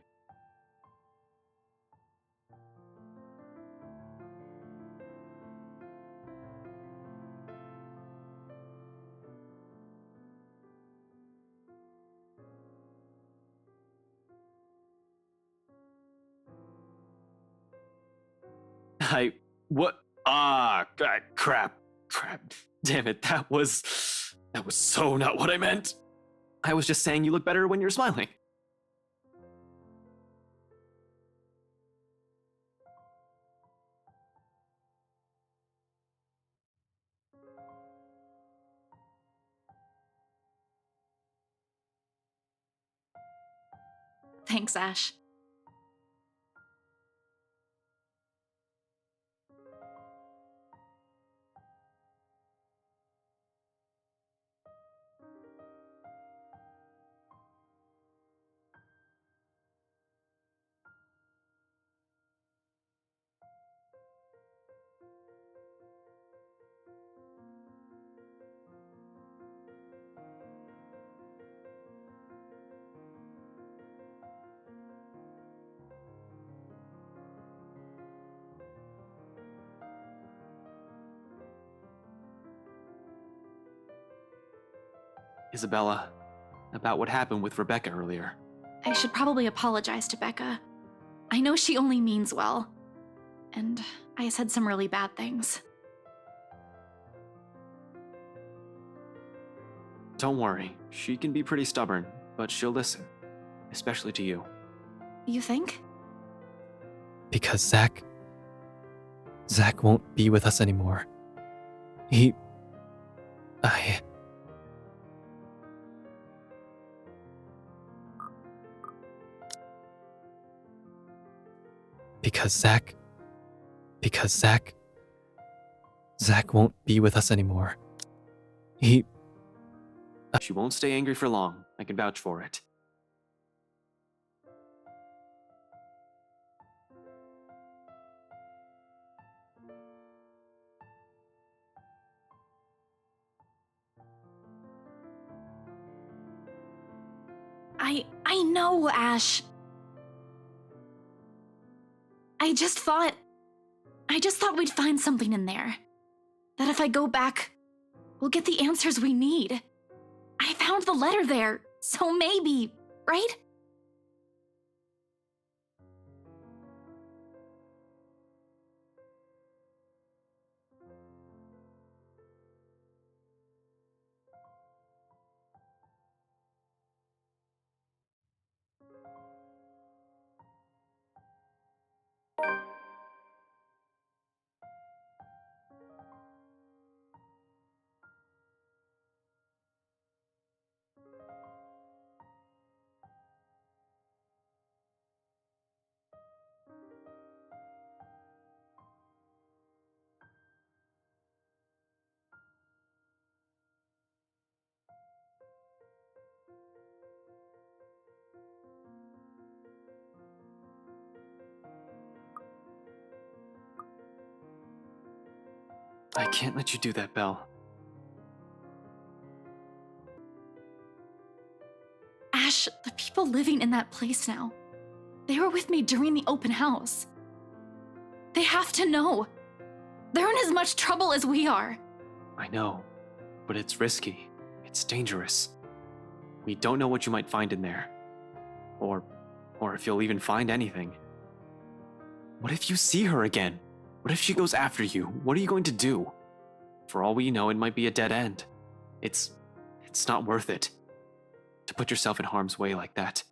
What? Crap. Damn it, that was so not what I meant. I was just saying you look better when you're smiling. Thanks, Ash. Isabella, about what happened with Rebecca earlier. I should probably apologize to Becca. I know she only means well. And I said some really bad things. Don't worry, she can be pretty stubborn, but she'll listen. Especially to you. You think? Because Zach won't be with us anymore. Because Zach won't be with us anymore. She won't stay angry for long, I can vouch for it. I know, Ash. I just thought we'd find something in there. That if I go back, we'll get the answers we need. I found the letter there, so maybe, right? I can't let you do that, Belle. Ash, the people living in that place now, they were with me during the open house. They have to know. They're in as much trouble as we are. I know, but it's risky. It's dangerous. We don't know what you might find in there. Or if you'll even find anything. What if you see her again? What if she goes after you? What are you going to do? For all we know, it might be a dead end. It's not worth it to put yourself in harm's way like that.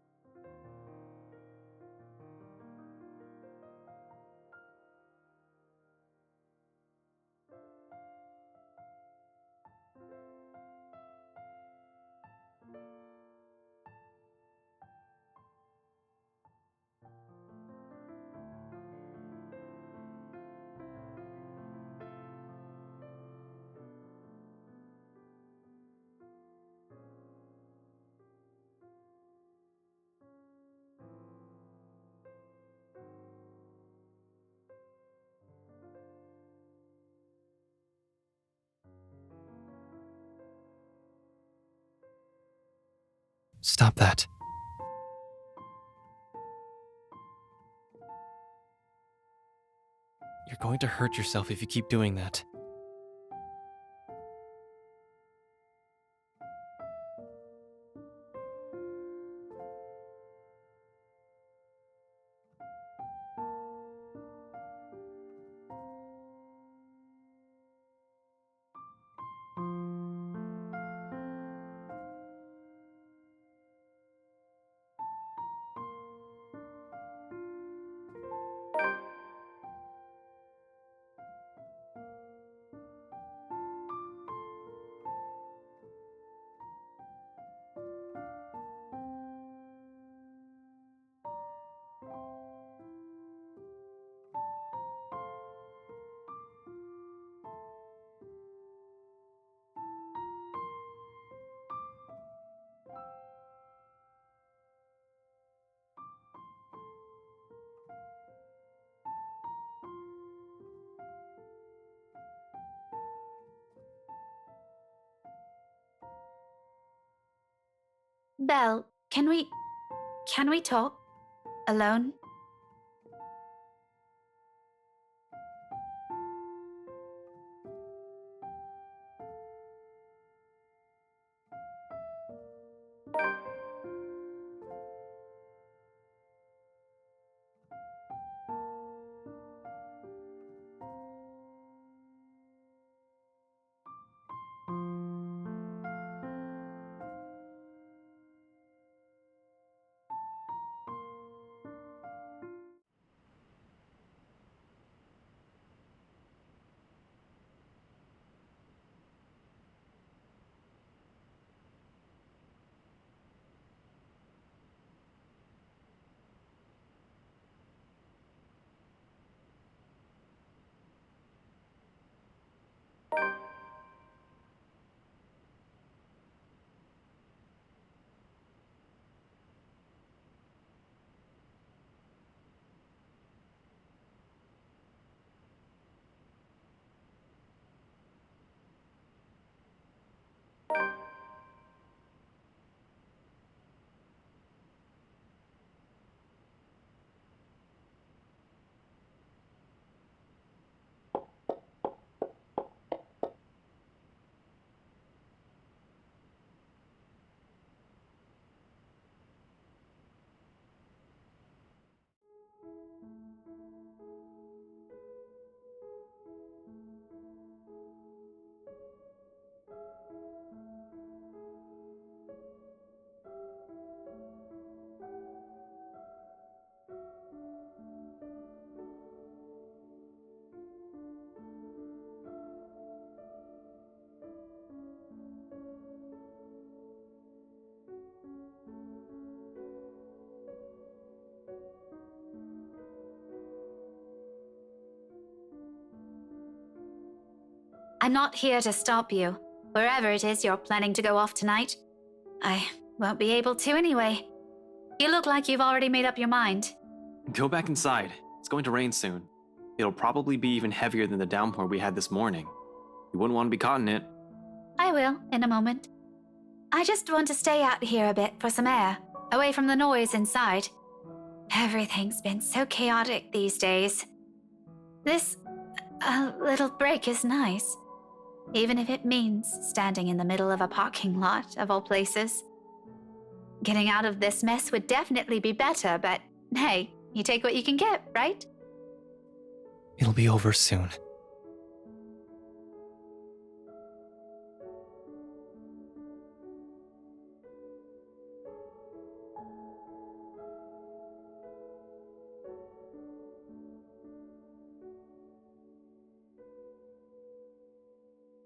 Stop that. You're going to hurt yourself if you keep doing that. Belle, can we talk? Alone? I'm not here to stop you, wherever it is you're planning to go off tonight. I won't be able to anyway. You look like you've already made up your mind. Go back inside. It's going to rain soon. It'll probably be even heavier than the downpour we had this morning. You wouldn't want to be caught in it. I will, in a moment. I just want to stay out here a bit for some air, away from the noise inside. Everything's been so chaotic these days. This A little break is nice. Even if it means standing in the middle of a parking lot, of all places. Getting out of this mess would definitely be better, but hey, you take what you can get, right? It'll be over soon.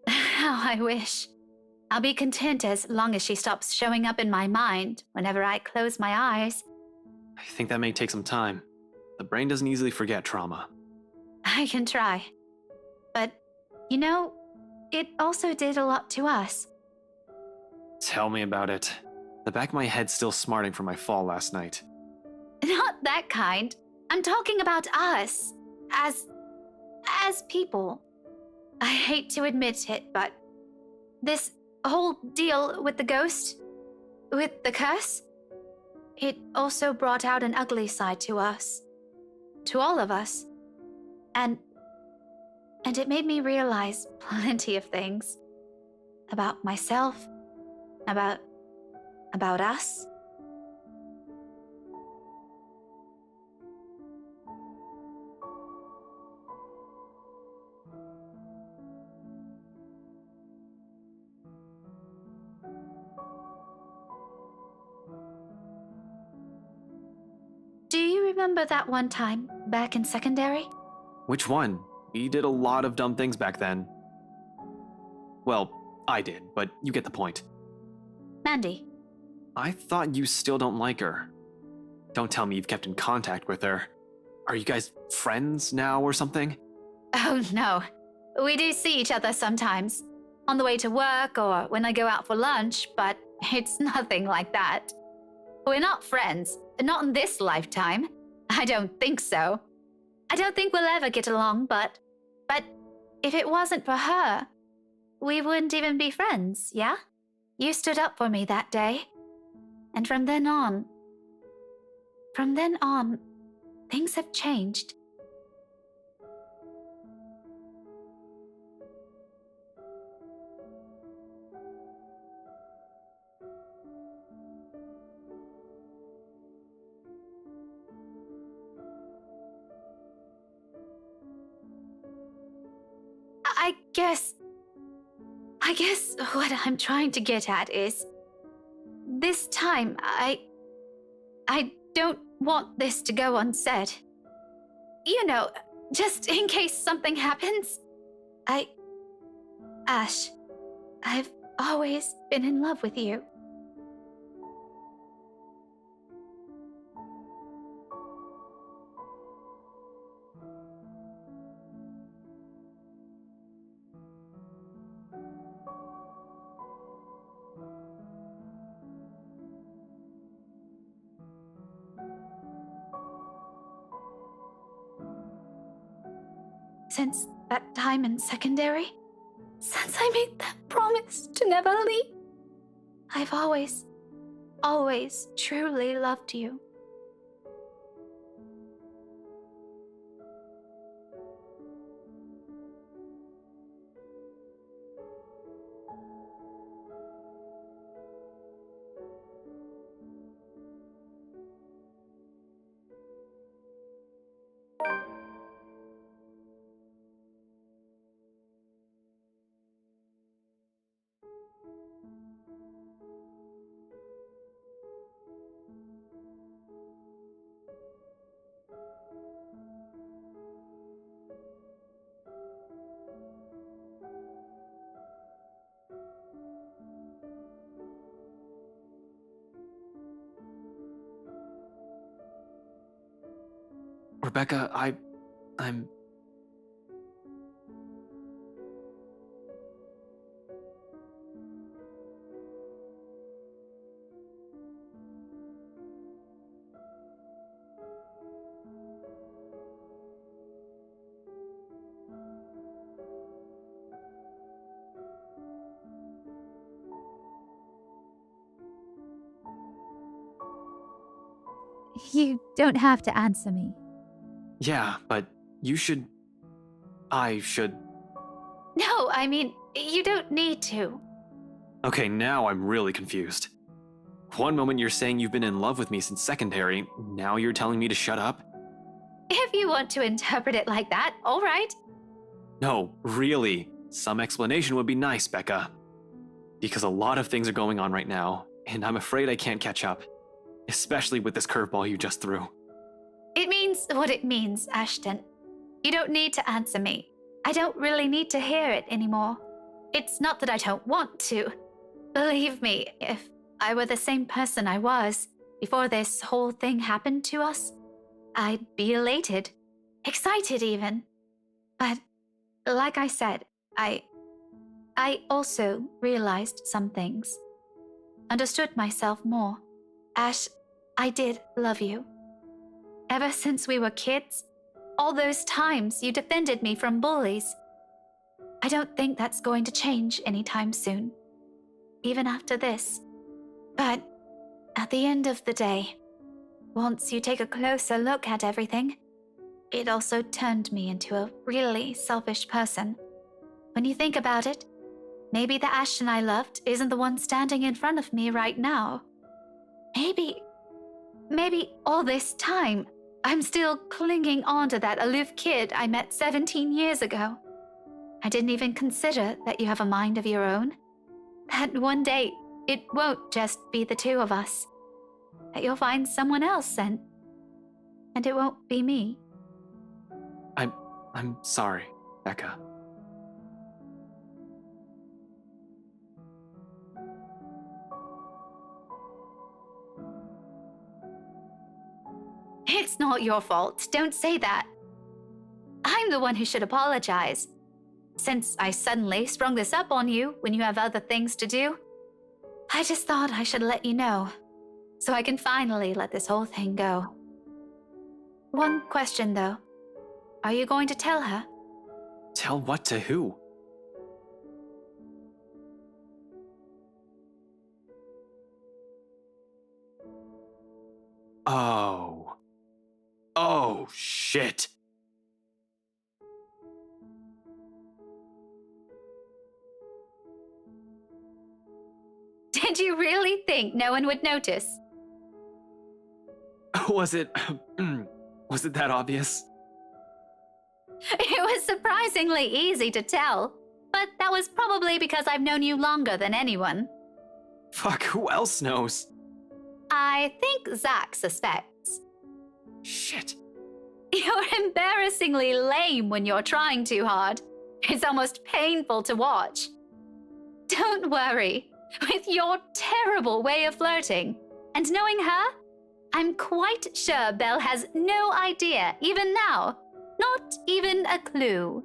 How I wish. I'll be content as long as she stops showing up in my mind whenever I close my eyes. I think that may take some time. The brain doesn't easily forget trauma. I can try. But, you know, it also did a lot to us. Tell me about it. The back of my head's still smarting from my fall last night. Not that kind. I'm talking about us. As people. I hate to admit it, but this whole deal with the ghost, with the curse, it also brought out an ugly side to us. To all of us. And it made me realize plenty of things. About myself. About us. Do you remember that one time back in secondary? Which one? We did a lot of dumb things back then. Well, I did, but you get the point. Mandy. I thought you still don't like her. Don't tell me you've kept in contact with her. Are you guys friends now or something? Oh no. We do see each other sometimes. On the way to work or when I go out for lunch, but it's nothing like that. We're not friends. Not in this lifetime. I don't think so. I don't think we'll ever get along, but if it wasn't for her, we wouldn't even be friends, yeah? You stood up for me that day. And from then on, things have changed. I guess what I'm trying to get at is, this time, I don't want this to go unsaid. You know, just in case something happens. Ash, I've always been in love with you. Since that time in secondary, since I made that promise to never leave, I've always truly loved you. Rebecca, I'm... You don't have to answer me. Yeah, but you should... I should... No, I mean, you don't need to. Okay, now I'm really confused. One moment you're saying you've been in love with me since secondary, now you're telling me to shut up? If you want to interpret it like that, all right. No, really. Some explanation would be nice, Becca. Because a lot of things are going on right now, and I'm afraid I can't catch up. Especially with this curveball you just threw. It means what it means, Ashton. You don't need to answer me. I don't really need to hear it anymore. It's not that I don't want to. Believe me, if I were the same person I was before this whole thing happened to us, I'd be elated, excited even. But like I said, I also realized some things. Understood myself more. Ash, I did love you. Ever since we were kids, all those times you defended me from bullies. I don't think that's going to change anytime soon, even after this. But at the end of the day, once you take a closer look at everything, it also turned me into a really selfish person. When you think about it, maybe the Ashton I loved isn't the one standing in front of me right now. Maybe all this time, I'm still clinging on to that aloof kid I met 17 years ago. I didn't even consider that you have a mind of your own. That one day, it won't just be the two of us. That you'll find someone else and it won't be me. I'm sorry, Becca. It's not your fault. Don't say that. I'm the one who should apologize. Since I suddenly sprung this up on you when you have other things to do, I just thought I should let you know, so I can finally let this whole thing go. One question though. Are you going to tell her? Tell what to who? Oh, shit. Did you really think no one would notice? Was it that obvious? It was surprisingly easy to tell, but that was probably because I've known you longer than anyone. Fuck, who else knows? I think Zach suspects. Shit. You're embarrassingly lame when you're trying too hard. It's almost painful to watch. Don't worry. With your terrible way of flirting and knowing her, I'm quite sure Belle has no idea, even now. Not even a clue.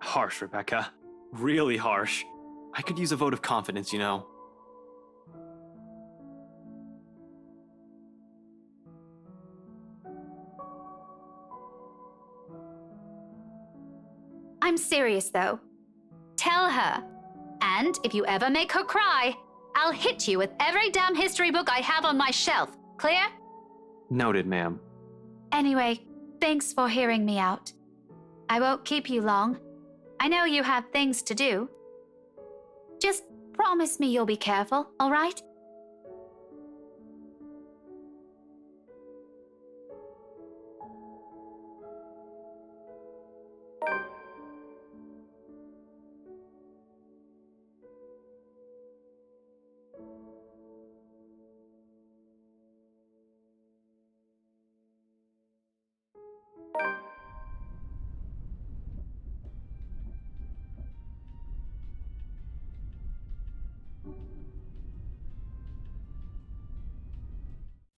Harsh, Rebecca. Really harsh. I could use a vote of confidence, you know. I'm serious, though. Tell her. And if you ever make her cry, I'll hit you with every damn history book I have on my shelf. Clear? Noted, ma'am. Anyway, thanks for hearing me out. I won't keep you long. I know you have things to do. Just promise me you'll be careful, all right?